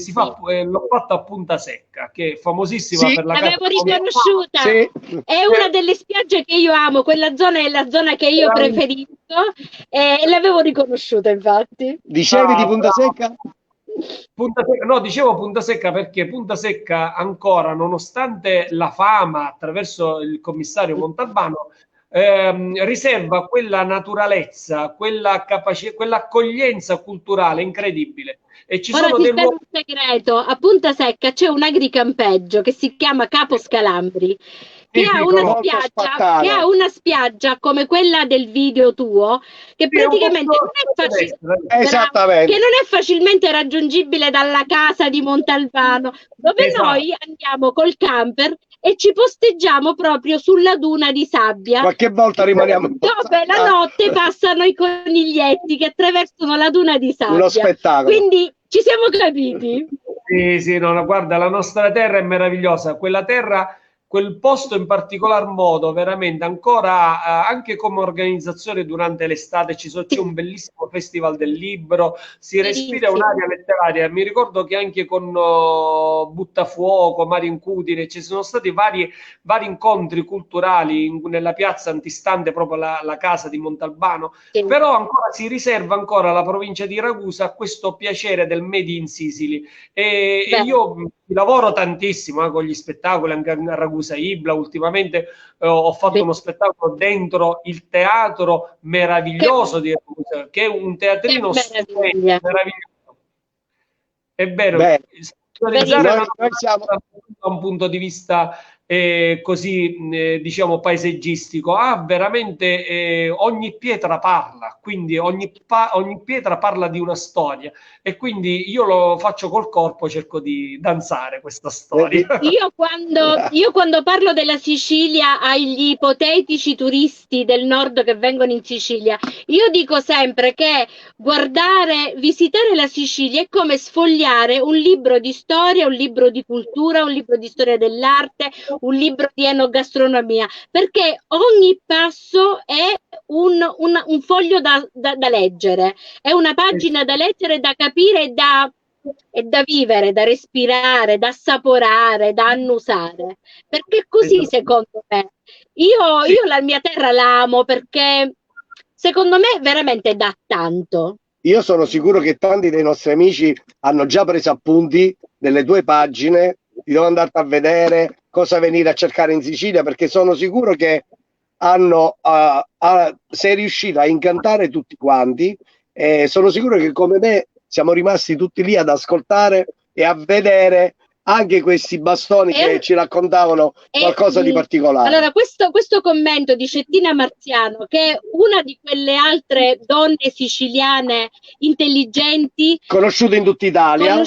l'ho fatto a Punta Secca, che è famosissima per la l'avevo riconosciuta. È una delle spiagge che io amo, quella zona è la zona che io preferisco, e l'avevo riconosciuta, infatti. Dicevi di Punta Secca? No, dicevo Punta Secca perché Punta Secca ancora, nonostante la fama attraverso il commissario Montalbano, riserva quella naturalezza, quella capacità, quell'accoglienza culturale incredibile. E ci sono dei luoghi... un segreto: a Punta Secca c'è un agricampeggio che si chiama Capo Scalambri, che ha una spiaggia come quella del video tuo, che praticamente non è facilmente raggiungibile dalla casa di Montalbano, dove noi andiamo col camper e ci posteggiamo proprio sulla duna di sabbia. Qualche volta rimaniamo dove la notte passano i coniglietti che attraversano la duna di sabbia. Uno spettacolo. Quindi ci siamo capiti. Sì, no, guarda, la nostra terra è meravigliosa, quella terra quel posto in particolar modo veramente ancora, anche come organizzazione durante l'estate c'è un bellissimo festival del libro, si respira un'area letteraria. Mi ricordo che anche con Buttafuoco, Mario Incudine, ci sono stati vari incontri culturali nella piazza antistante proprio la casa di Montalbano, però ancora si riserva ancora alla provincia di Ragusa questo piacere del Made in Sicily, e io lavoro tantissimo con gli spettacoli anche a Ragusa Ibla. Ultimamente ho fatto uno spettacolo dentro il teatro meraviglioso di Ragusa, che è un teatrino meraviglioso. È vero, noi siamo da un punto di vista così diciamo paesaggistico, veramente ogni pietra parla, quindi ogni pietra parla di una storia, e quindi io lo faccio col corpo, cerco di danzare questa storia. Io quando parlo della Sicilia agli ipotetici turisti del nord che vengono in Sicilia, io dico sempre che visitare la Sicilia è come sfogliare un libro di storia, un libro di cultura, un libro di storia dell'arte, un libro di enogastronomia, perché ogni passo è un foglio da leggere, è una pagina da leggere, da capire e da vivere, da respirare, da assaporare, da annusare, perché così secondo me. Io la mia terra la amo perché secondo me veramente dà tanto. Io sono sicuro che tanti dei nostri amici hanno già preso appunti delle tue pagine, ti devo andare a vedere cosa venire a cercare in Sicilia, perché sono sicuro che sei riuscito a incantare tutti quanti, e sono sicuro che come me siamo rimasti tutti lì ad ascoltare e a vedere anche questi bastoni che ci raccontavano qualcosa di particolare. Allora, questo commento di Cettina Marziano, che è una di quelle altre donne siciliane intelligenti, conosciute in tutta Italia,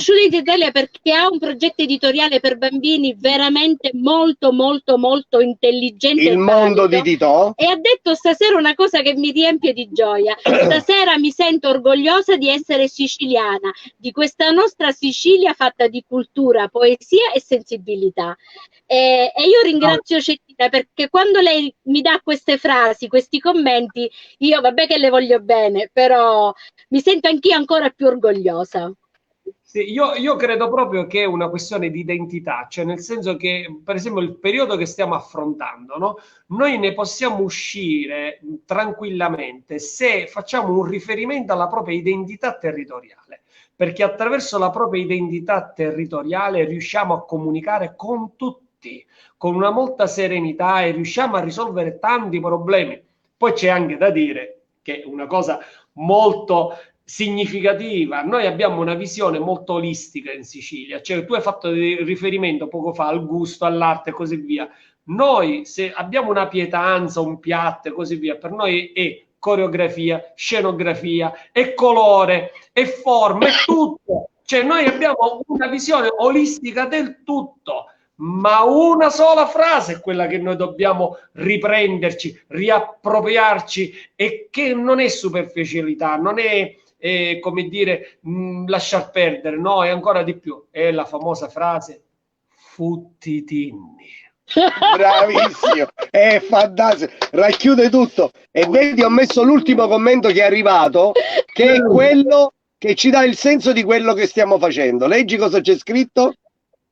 perché ha un progetto editoriale per bambini veramente molto molto molto intelligente, Il mondo di Titò, e ha detto stasera una cosa che mi riempie di gioia: stasera mi sento orgogliosa di essere siciliana, di questa nostra Sicilia fatta di cultura, poesia e sensibilità. E io ringrazio Cettina, perché quando lei mi dà queste frasi, questi commenti, io vabbè che le voglio bene, però mi sento anch'io ancora più orgogliosa. Sì, io credo proprio che è una questione di identità, cioè nel senso che, per esempio, il periodo che stiamo affrontando, no? Noi ne possiamo uscire tranquillamente se facciamo un riferimento alla propria identità territoriale, perché attraverso la propria identità territoriale riusciamo a comunicare con tutti, con una molta serenità, e riusciamo a risolvere tanti problemi. Poi c'è anche da dire che una cosa molto significativa, noi abbiamo una visione molto olistica in Sicilia, cioè tu hai fatto riferimento poco fa al gusto, all'arte e così via. Noi, se abbiamo una pietanza, un piatto e così via, per noi è coreografia, scenografia, è colore, è forma, è tutto. Cioè noi abbiamo una visione olistica del tutto, ma una sola frase è quella che noi dobbiamo riprenderci, riappropriarci, e che non è superficialità, non è come dire lasciar perdere, no, è ancora di più, è la famosa frase futtitinni. Bravissimo, è fantastico, racchiude tutto. E vedi, ho messo l'ultimo commento che è arrivato, che è quello che ci dà il senso di quello che stiamo facendo. Leggi cosa c'è scritto: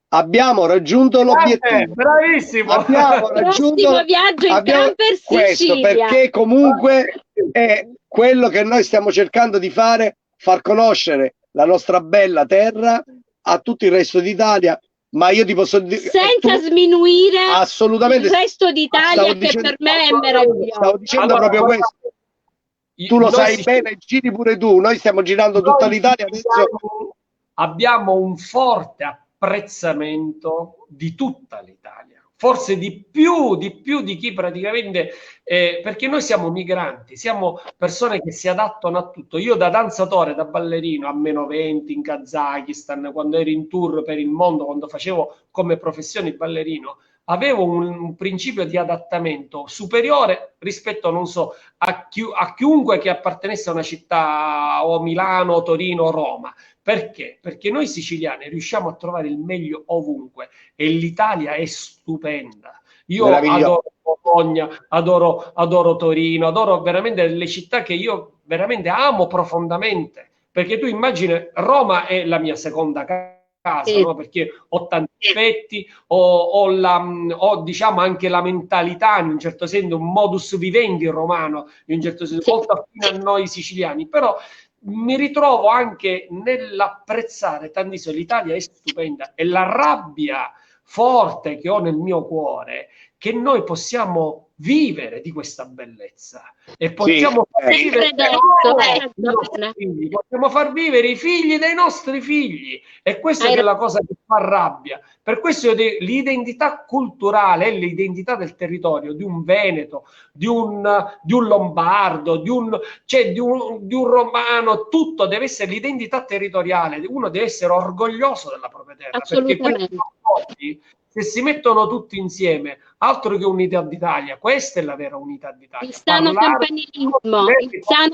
abbiamo raggiunto l'obiettivo. Bravissimo. Abbiamo raggiunto viaggio in camper questo, perché comunque è quello che noi stiamo cercando di fare, far conoscere la nostra bella terra a tutto il resto d'Italia. Ma io ti posso dire, senza sminuire assolutamente il resto d'Italia, che per me è meraviglioso. Stavo dicendo proprio questo. Tu lo sai bene, giri pure tu. Noi stiamo girando tutta l'Italia adesso. Abbiamo un forte apprezzamento di tutta l'Italia, forse di più di chi praticamente, perché noi siamo migranti, siamo persone che si adattano a tutto. Io da danzatore, da ballerino a -20 in Kazakistan, quando ero in tour per il mondo, quando facevo come professione il ballerino, avevo un principio di adattamento superiore rispetto, non so, a chiunque che appartenesse a una città, o Milano, Torino, Roma. Perché? Perché noi siciliani riusciamo a trovare il meglio ovunque, e l'Italia è stupenda. Io adoro Bologna, adoro Torino, adoro veramente le città che io veramente amo profondamente, perché tu immagini, Roma è la mia seconda casa, no? Perché ho tanti aspetti, ho diciamo anche la mentalità, in un certo senso, un modus vivendi romano, in un certo senso, molto affine a noi siciliani, però mi ritrovo anche nell'apprezzare tantissimo. L'Italia è stupenda e la rabbia forte che ho nel mio cuore che noi possiamo vivere di questa bellezza e possiamo possiamo far vivere i figli dei nostri figli, e questa è la cosa che fa rabbia. Per questo l'identità culturale è l'identità del territorio, di un veneto, di un lombardo, di un romano, tutto deve essere l'identità territoriale, uno deve essere orgoglioso della propria terra, perché questi se si mettono tutti insieme, altro che unità d'Italia, questa è la vera unità d'Italia. Il sano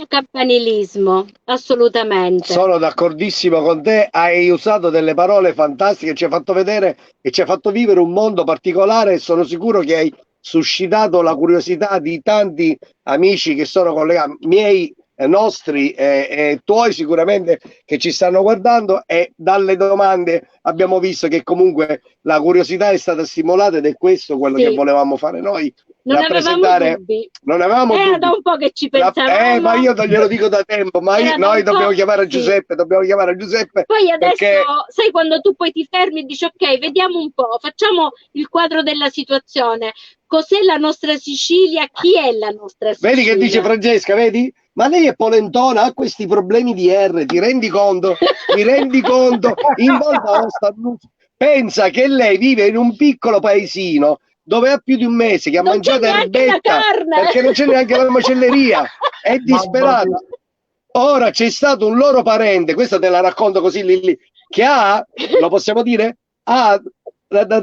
campanilismo, assolutamente. Sono d'accordissimo con te, hai usato delle parole fantastiche, ci hai fatto vedere e ci hai fatto vivere un mondo particolare, e sono sicuro che hai suscitato la curiosità di tanti amici che sono collegati, miei, nostri e tuoi sicuramente, che ci stanno guardando, e dalle domande abbiamo visto che comunque la curiosità è stata stimolata, ed è questo quello che volevamo fare noi. Non avevamo dubbi. Non avevamo dubbi. Da un po' che ci pensavamo. Ma io glielo dico da tempo, ma noi dobbiamo chiamare Giuseppe, Poi adesso, sai, quando tu poi ti fermi e dici ok, vediamo un po', facciamo il quadro della situazione. Cos'è la nostra Sicilia? Chi è la nostra Sicilia? Vedi che dice Francesca, vedi? Ma lei è polentona, ha questi problemi di R, ti rendi conto? In Val d'Aosta, pensa che lei vive in un piccolo paesino dove ha più di un mese che ha mangiato erbetta perché non c'è neanche la macelleria, è disperata. Ora c'è stato un loro parente, questa te la racconto così lì, che lo possiamo dire? Ha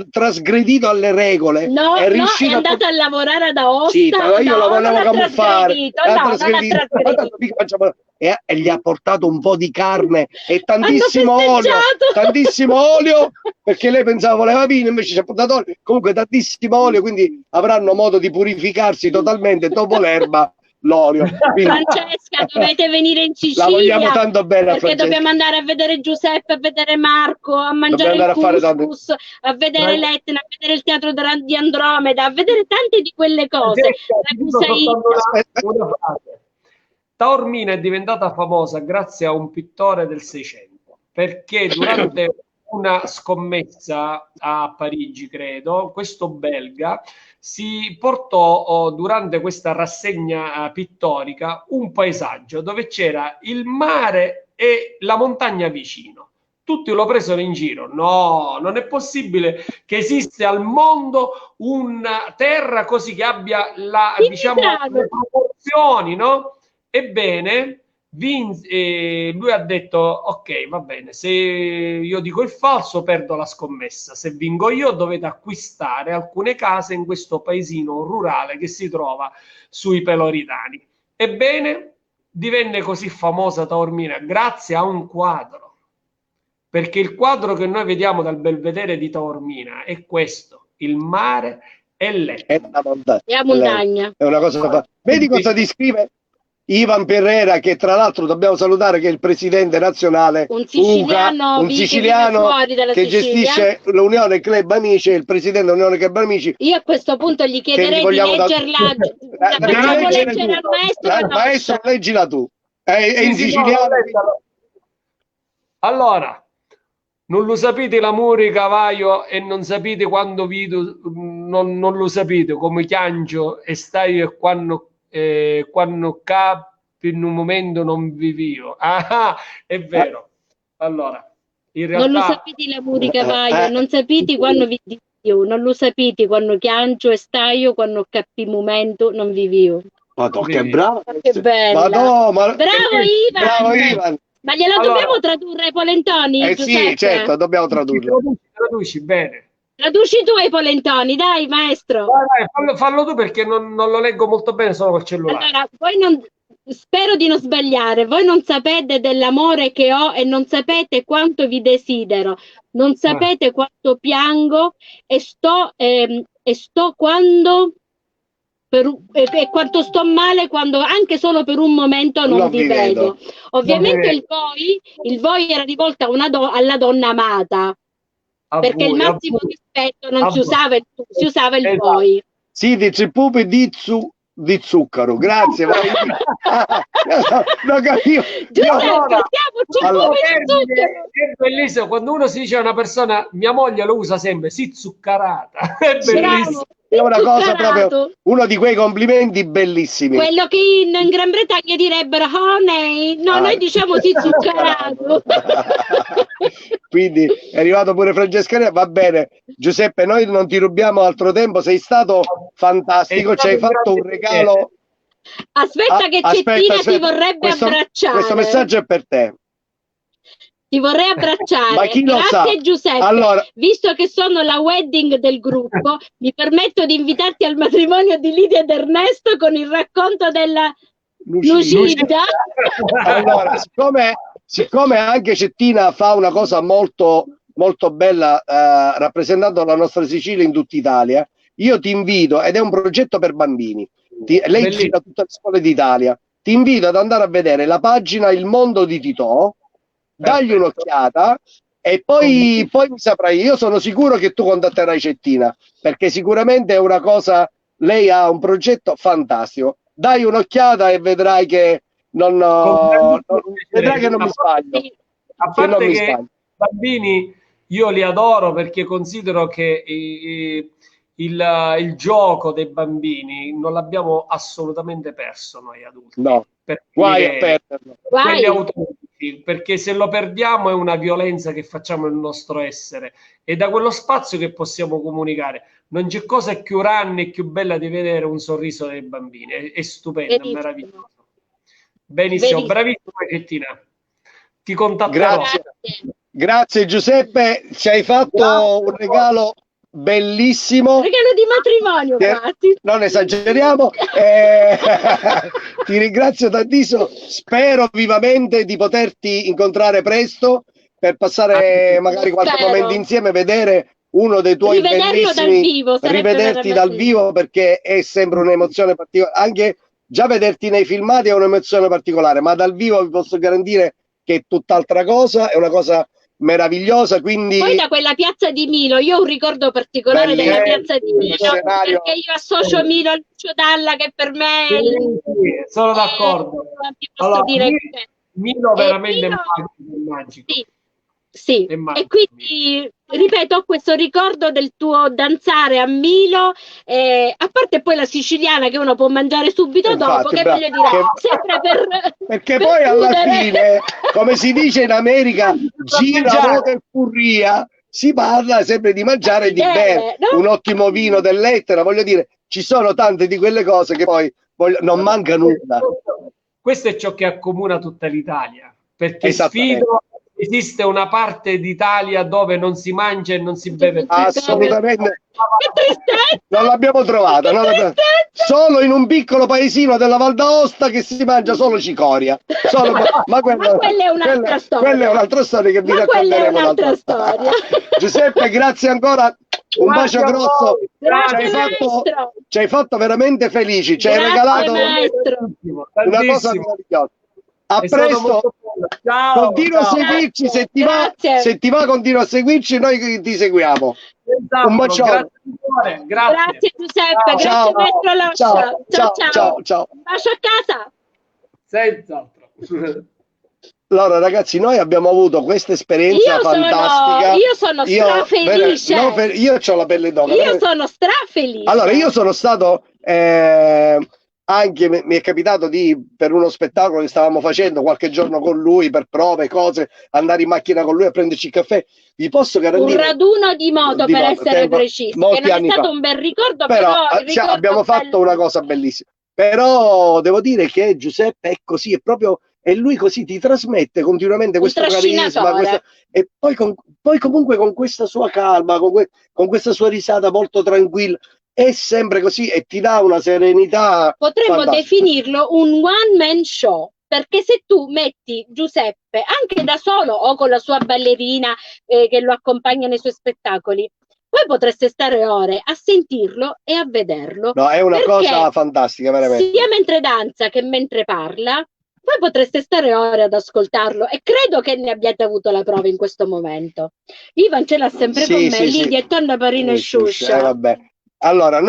trasgredito alle regole, è andato a lavorare ad Aosta. Sì, io lo volevo camuffare, e gli ha portato un po' di carne e tantissimo olio, perché lei pensava voleva vino, invece ci ha portato olio, comunque tantissimo olio, quindi avranno modo di purificarsi totalmente dopo l'erba. L'olio. Francesca, dovete venire in Sicilia, la vogliamo tanto bene, perché dobbiamo andare a vedere Giuseppe, a vedere Marco, a mangiare il couscous, a vedere l'Etna, a vedere il teatro di Andromeda, a vedere tante di quelle cose. Taormina è diventata famosa grazie a un pittore del Seicento, perché durante una scommessa a Parigi, credo, questo belga si portò durante questa rassegna pittorica un paesaggio dove c'era il mare e la montagna vicino. Tutti lo presero in giro. No, non è possibile che esiste al mondo una terra così che abbia le proporzioni, no? Ebbene, lui ha detto ok, va bene, se io dico il falso perdo la scommessa, se vinco io dovete acquistare alcune case in questo paesino rurale che si trova sui Peloritani. Ebbene, divenne così famosa Taormina grazie a un quadro, perché il quadro che noi vediamo dal belvedere di Taormina è questo: il mare e l'Etna, la montagna. È una cosa vedi cosa ti scrive Ivan Perrera, che tra l'altro dobbiamo salutare, che è il presidente nazionale, un siciliano che gestisce l'Unione Club Amici, è il presidente dell'Unione Club Amici. Io a questo punto gli chiederei di leggerla, facciamo leggere al maestro. Maestro, leggila tu, è in siciliano. Allora, non lo sapete l'amore cavaio e non sapete quando vido, non lo sapete come chiangio e stai e quando capi in un momento non vivivo. Ah, è vero. Allora, in realtà non lo sapete l'amore cavaio, non sapete quando vi io, non lo sapete quando chiangio e stai quando capi in un momento non vivivo. Madonna, che bravo! Che bella! Bravo Ivan! Ma gliela dobbiamo tradurre ai polentoni? Sì, certo, dobbiamo tradurre. Traduci bene. Traduci tu ai polentoni, dai maestro. Vai, fallo tu, perché non lo leggo molto bene solo col cellulare. Allora, spero di non sbagliare. Voi non sapete dell'amore che ho e non sapete quanto vi desidero. Non sapete quanto piango e sto e sto quando... e quanto sto male quando anche solo per un momento non vi vedo. Ovviamente il voi era rivolto a alla donna amata, perché il massimo rispetto non si usava il voi. Sì, dice pupi di zucchero, grazie. Non capivo. È bellissimo quando uno si dice a una persona, mia moglie lo usa sempre, si zuccarata. È bellissimo. È una cosa proprio, uno di quei complimenti bellissimi. Quello che in Gran Bretagna direbbero honey, no, noi diciamo si zuccarato. Quindi è arrivato pure Francesca, va bene. Giuseppe, noi non ti rubiamo altro tempo, sei stato fantastico, ci hai fatto un regalo. Aspetta che Cettina ti vorrebbe abbracciare. Questo messaggio è per te. Ti vorrei abbracciare. Ma chi lo sa? Grazie Giuseppe. Allora, visto che sono la wedding del gruppo, mi permetto di invitarti al matrimonio di Lidia ed Ernesto con il racconto della Lucida. Allora, siccome anche Cettina fa una cosa molto, molto bella rappresentando la nostra Sicilia in tutta Italia, io ti invito, ed è un progetto per bambini, lei gira tutte le scuole d'Italia, ti invito ad andare a vedere la pagina Il Mondo di Titò, dagli un'occhiata e poi mi saprai. Io sono sicuro che tu contatterai Cettina, perché sicuramente è una cosa, lei ha un progetto fantastico, dai un'occhiata e vedrai che non mi sbaglio. A parte che i bambini io li adoro, perché considero che il gioco dei bambini non l'abbiamo assolutamente perso noi adulti. No, guai a perderlo. Quelli autentici, perché se lo perdiamo è una violenza che facciamo nel nostro essere, e da quello spazio che possiamo comunicare. Non c'è cosa più ranna e più bella di vedere un sorriso dei bambini, è stupendo, è meraviglioso. Benissimo, bravissima Cettina. Ti contatterò. Grazie Giuseppe, ci hai fatto un regalo bellissimo. Regalo di matrimonio, non esageriamo. Ti ringrazio tantissimo, spero vivamente di poterti incontrare presto per passare magari qualche momento insieme, vedere uno dei tuoi bellissimi, rivederti dal vivo, perché è sempre un'emozione particolare. Anche già vederti nei filmati è un'emozione particolare, ma dal vivo vi posso garantire che è tutt'altra cosa, è una cosa meravigliosa. Quindi poi da quella piazza di Milo, io ho un ricordo particolare della piazza di Milo, perché io associo Milo a Lucio Dalla, che per me sono d'accordo. Allora, Milo veramente magico. Sì. E quindi ripeto, ho questo ricordo del tuo danzare a Milo, a parte poi la siciliana che uno può mangiare subito dopo, che voglio dire, sempre perché poi alla fine, come si dice in America, gira voto e furria, si parla sempre di mangiare e di bere, no? Un ottimo vino dell'Etna, voglio dire, ci sono tante di quelle cose che poi non manca nulla. Questo è ciò che accomuna tutta l'Italia, perché sfido, esiste una parte d'Italia dove non si mangia e non si beve più. Assolutamente. Non l'abbiamo trovata. Solo in un piccolo paesino della Val d'Aosta che si mangia solo cicoria. Ma quella è un'altra storia. Quella è un'altra storia che vi racconteremo un'altra storia. Giuseppe, grazie ancora. Un bacio grosso. Ci hai fatto veramente felici. Ci hai regalato una cosa meravigliosa. A presto. Continua a seguirci, se ti va continua a seguirci, noi ti seguiamo. Un bacione. Grazie Giuseppe, grazie maestro Loscia. Ciao. Un bacio a casa. Senz'altro. Allora ragazzi, noi abbiamo avuto questa esperienza fantastica. Io sono strafelice. Io ho la pelle d'oca. Io sono strafelice. Allora, io sono stato anche mi è capitato per uno spettacolo che stavamo facendo qualche giorno con lui, per prove, cose, andare in macchina con lui a prenderci il caffè. Vi posso garantire un raduno di moto, per essere precisi, che non è stato un bel ricordo, però abbiamo fatto una cosa bellissima. Però devo dire che Giuseppe è così, è lui così, ti trasmette continuamente questo carisma, e poi comunque con questa sua calma, con questa sua risata molto tranquilla, è sempre così e ti dà una serenità. Potremmo fantastica. Definirlo un one man show, perché se tu metti Giuseppe anche da solo o con la sua ballerina che lo accompagna nei suoi spettacoli, Voi potreste stare ore a sentirlo e a vederlo. No, è una cosa fantastica, veramente. Sia mentre danza che mentre parla, voi potreste stare ore ad ascoltarlo e credo che ne abbiate avuto la prova in questo momento. Ivan ce l'ha sempre con me, Lidia e Tonna Parina e Sciuscia. Vabbè. Allora,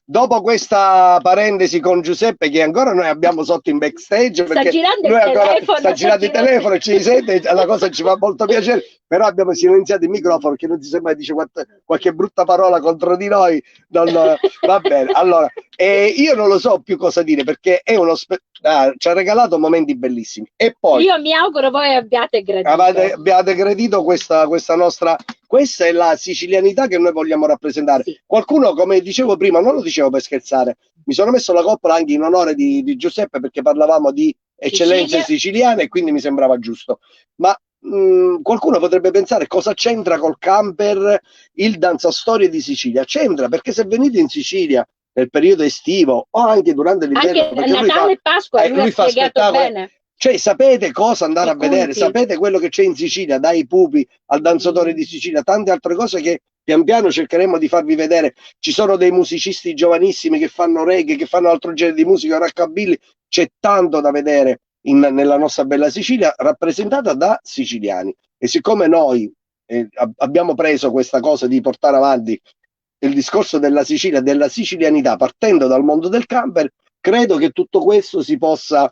dopo questa parentesi con Giuseppe, che ancora noi abbiamo sotto in backstage, perché sta girando il telefono, ci sente, la cosa ci fa molto piacere, però abbiamo silenziato il microfono, che non si sembra dice qualche brutta parola contro di noi. Va bene, allora, io non lo so più cosa dire, perché è ci ha regalato momenti bellissimi. E poi io mi auguro voi abbiate gradito. Abbiate gradito questa nostra. Questa è la sicilianità che noi vogliamo rappresentare. Sì. Qualcuno, come dicevo prima, non lo dicevo per scherzare, mi sono messo la coppola anche in onore di Giuseppe, perché parlavamo di eccellenze siciliane e quindi mi sembrava giusto. Ma qualcuno potrebbe pensare cosa c'entra col camper il danzastorie di Sicilia? C'entra, perché se venite in Sicilia nel periodo estivo o anche durante l'inverno, anche Natale e Pasqua, lui ha spiegato bene. Cioè, sapete cosa andare a vedere, sapete quello che c'è in Sicilia, dai pupi al danzatore di Sicilia, tante altre cose che pian piano cercheremo di farvi vedere. Ci sono dei musicisti giovanissimi che fanno reggae, che fanno altro genere di musica, rockabilly, c'è tanto da vedere nella nostra bella Sicilia, rappresentata da siciliani. E siccome noi abbiamo preso questa cosa di portare avanti il discorso della Sicilia, della sicilianità, partendo dal mondo del camper, credo che tutto questo si possa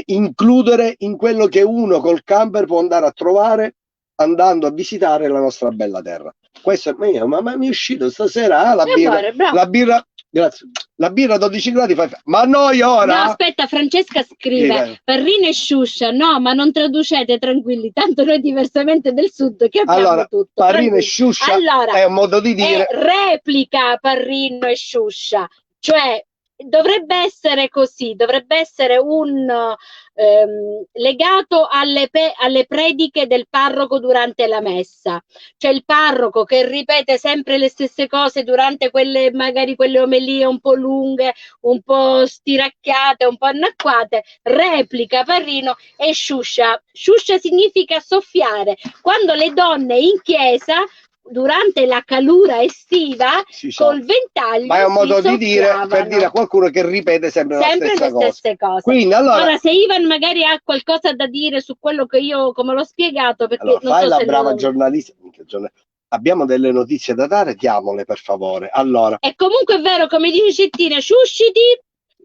includere in quello che uno col camper può andare a trovare andando a visitare la nostra bella terra. Questo è mio, ma mi è uscito stasera la birra, grazie. La birra 12 gradi ma noi ora. No, aspetta, Francesca scrive Parrina e Sciuscia, no, ma non traducete, tranquilli, tanto noi diversamente del sud che abbiamo tutto. Parrina e Sciuscia è un modo di dire. Replica Parrino e Sciuscia, cioè dovrebbe essere così, dovrebbe essere un legato alle prediche del parroco durante la messa, cioè il parroco che ripete sempre le stesse cose durante magari quelle omelie un po' lunghe, un po' stiracchiate, un po' annacquate, replica Parrino e Sciuscia. Sciuscia significa soffiare. Quando le donne in chiesa durante la calura estiva col ventaglio, ma è un modo di dire per dire a qualcuno che ripete sempre le stesse cose. Quindi, ora se Ivan magari ha qualcosa da dire su quello che io come l'ho spiegato, perché allora, non fai la brava giornalista, abbiamo delle notizie da dare, diamole per favore. Allora, e comunque è vero, come dice Cettina, sciusciti,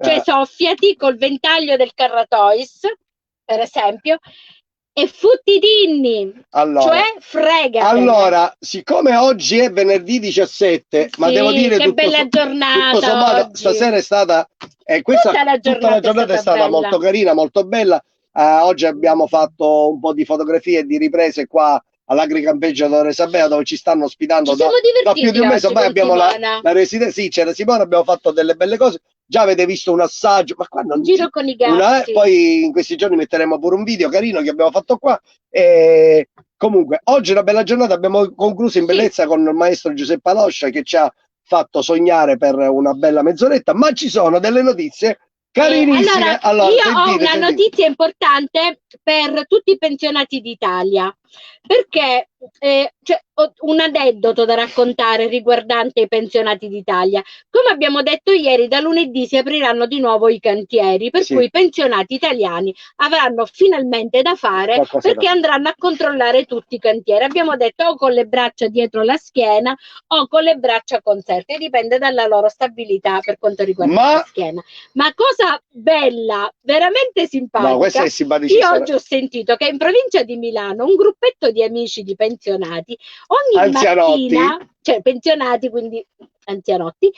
cioè soffiati col ventaglio del Carratois, per esempio, e futtidinni, cioè frega. Allora, siccome oggi è venerdì 17, ma devo dire che bella giornata, tutto sommato, stasera è stata tutta la giornata è stata molto carina, molto bella. Oggi abbiamo fatto un po' di fotografie e di riprese qua all'Agricampeggio Sabea, dove ci stanno ospitando da più di un mese. Ormai abbiamo la residenza, sì, c'era Simona, abbiamo fatto delle belle cose. Già avete visto un assaggio, ma qua non giro con i gatti. Poi in questi giorni metteremo pure un video carino che abbiamo fatto qua. E comunque oggi è una bella giornata, abbiamo concluso in bellezza con il maestro Giuseppe Aloscia che ci ha fatto sognare per una bella mezz'oretta, ma ci sono delle notizie carinissime. Allora, io ho una notizia importante per tutti i pensionati d'Italia, perché c'è un aneddoto da raccontare riguardante i pensionati d'Italia. Come abbiamo detto ieri, da lunedì si apriranno di nuovo i cantieri, per cui i pensionati italiani avranno finalmente da fare perché andranno a controllare tutti i cantieri. Abbiamo detto o con le braccia dietro la schiena o con le braccia conserte, dipende dalla loro stabilità per quanto riguarda la schiena. Ma cosa bella, veramente simpatica. No, questa è simpaticissima. Io oggi ho sentito che in provincia di Milano un gruppetto di amici di pensionati ogni mattina, cioè pensionati quindi anzianotti,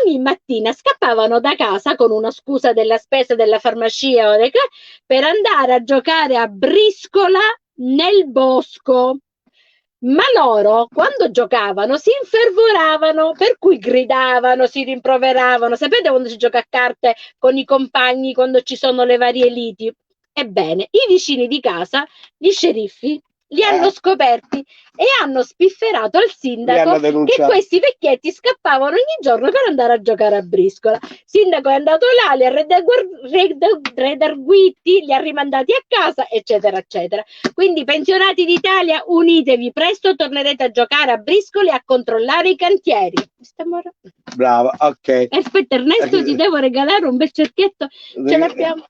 ogni mattina scappavano da casa con una scusa della spesa della farmacia per andare a giocare a briscola nel bosco. Ma loro quando giocavano si infervoravano, per cui gridavano, si rimproveravano. Sapete quando si gioca a carte con i compagni, quando ci sono le varie liti? Ebbene, i vicini di casa, gli sceriffi, li hanno scoperti e hanno spifferato al sindaco che questi vecchietti scappavano ogni giorno per andare a giocare a briscola. Il sindaco è andato là, li ha redarguiti, li ha rimandati a casa, eccetera, eccetera. Quindi, pensionati d'Italia, unitevi, presto tornerete a giocare a briscole e a controllare i cantieri. Brava, ok. Aspetta, Ernesto, ti devo regalare un bel cerchietto. Ce l'abbiamo.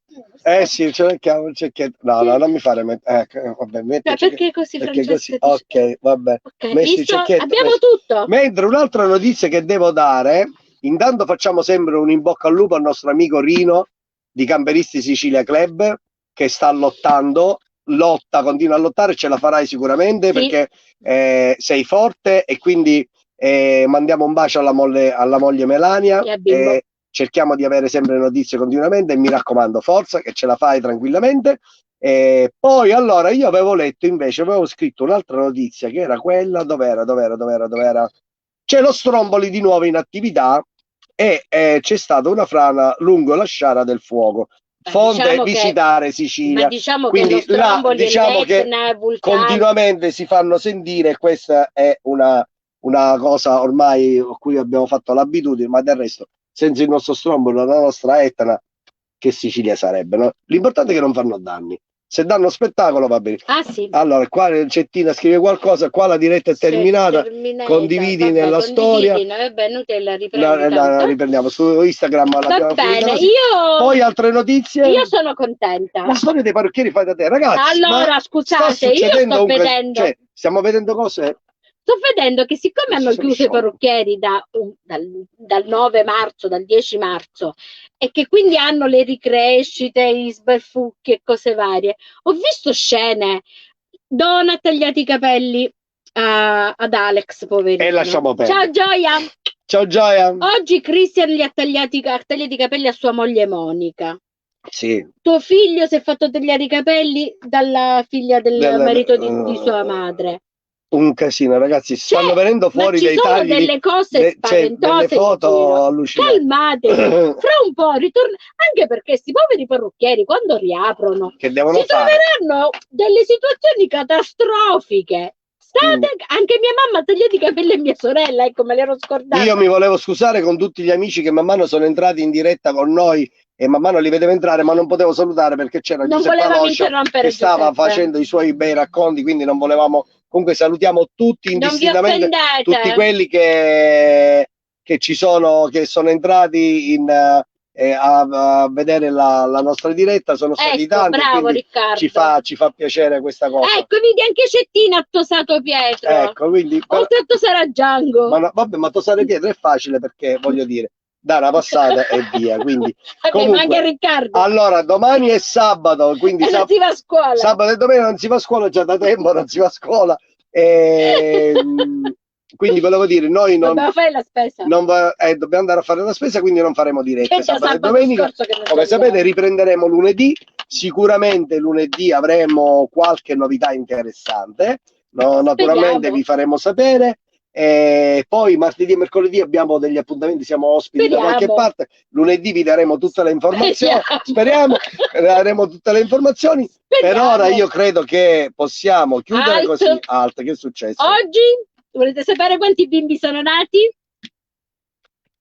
Sì, ce l'abbiamo il cerchietto. No, non mi fare vabbè, perché così, Francesca? Ok, vabbè. Visto, abbiamo tutto. Mentre un'altra notizia che devo dare, intanto facciamo sempre un in bocca al lupo al nostro amico Rino di Camperisti Sicilia Club, che sta lottando, continua a lottare, ce la farai sicuramente, perché sei forte, e quindi mandiamo un bacio alla moglie Melania. Cerchiamo di avere sempre notizie continuamente e mi raccomando, forza, che ce la fai tranquillamente. Poi allora io avevo letto invece, avevo scritto un'altra notizia che era quella, dov'era? C'è lo Stromboli di nuovo in attività e c'è stata una frana lungo la sciara del fuoco. Fonte visitare Sicilia. Ma diciamo quindi che là diciamo che continuamente si fanno sentire, e questa è una cosa ormai a cui abbiamo fatto l'abitudine, ma del resto senza il nostro Stromboli, la nostra Etna, che Sicilia sarebbe, no? L'importante è che non fanno danni. Se danno spettacolo va bene. Sì. Allora, qua Cettina scrive qualcosa, qua la diretta è terminata. Condividi nella storia. La riprendiamo su Instagram. Va bene, poi altre notizie. Io sono contenta. La storia dei parrucchieri fai da te, ragazzi. Allora, scusate, io sto vedendo. Stiamo vedendo cose. Sto vedendo che siccome hanno chiuso i parrucchieri dal 9 marzo, dal 10 marzo, e che quindi hanno le ricrescite, gli sberfucchi e cose varie, ho visto scene. Donna ha tagliato i capelli ad Alex, poverino. E lasciamo perdere. Ciao Gioia. Ciao Gioia. Oggi Christian gli ha tagliato i capelli a sua moglie Monica. Sì. Tuo figlio si è fatto tagliare i capelli dalla figlia del marito di sua madre. Un casino, ragazzi, stanno venendo fuori dei tagli, delle cose spaventose, delle foto allucinanti. Calmatevi, fra un po' ritorna, anche perché questi poveri parrucchieri quando riaprono che devono troveranno delle situazioni catastrofiche. Anche mia mamma ha tagliato i capelli a mia sorella, ecco, me l'ero scordata. Io mi volevo scusare con tutti gli amici che man mano sono entrati in diretta con noi e man mano li vedevo entrare, ma non potevo salutare perché c'era Giuseppe Aloscio che stava facendo i suoi bei racconti, quindi non volevamo. Comunque salutiamo tutti indistintamente, tutti quelli che ci sono, che sono entrati a vedere la nostra diretta, sono stati tanti, bravo, Riccardo. Ci fa piacere questa cosa. Ecco, vedi, anche Cettina ha tosato Pietro. Ecco, quindi, oltre a tosare Django. Ma tosare Pietro è facile, perché voglio dire, dà una passata e via. Quindi, comunque, ma anche Riccardo. Allora, domani è sabato, quindi non si va a scuola. Sabato e domenica non si va a scuola, già da tempo non si va a scuola. Quindi volevo dire, noi dobbiamo fare la spesa. Dobbiamo andare a fare la spesa, quindi non faremo dirette sabato e domenica. Come sapete, riprenderemo lunedì. Sicuramente lunedì avremo qualche novità interessante. Naturalmente vi faremo sapere. Poi martedì e mercoledì abbiamo degli appuntamenti, siamo ospiti da qualche parte. Lunedì vi daremo tutte le informazioni. Speriamo daremo tutte le informazioni. Per ora io credo che possiamo chiudere così. Alt, che è successo? Oggi volete sapere quanti bimbi sono nati?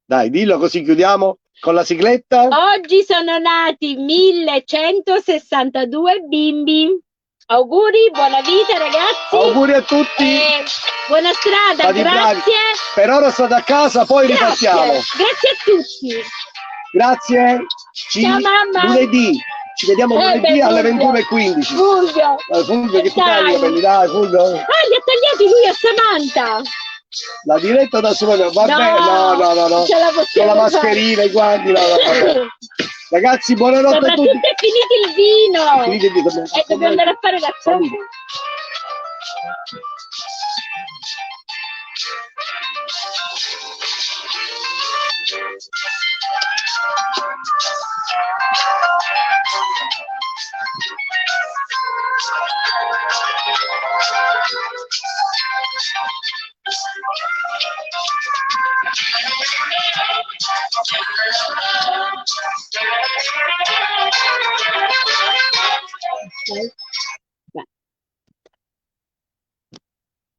Dai, dillo così chiudiamo con la sigletta. Oggi sono nati 1162 bimbi. Auguri, buona vita ragazzi. Auguri a tutti. Buona strada, grazie. Bravi. Per ora state a casa, poi ripartiamo. Grazie a tutti. Grazie. Ciao mamma. Lunedì. Ci vediamo lunedì alle 21:15. Fulvio. Fulvio, che ti tagli i capelli, dai, Fulvio. Li ha tagliati lui a Samantha. La diretta da solo, vabbè, no. Con la mascherina, i guanti, no. Ragazzi, buonanotte a tutti. Soprattutto è finito il vino. E dobbiamo andare a fare la cena.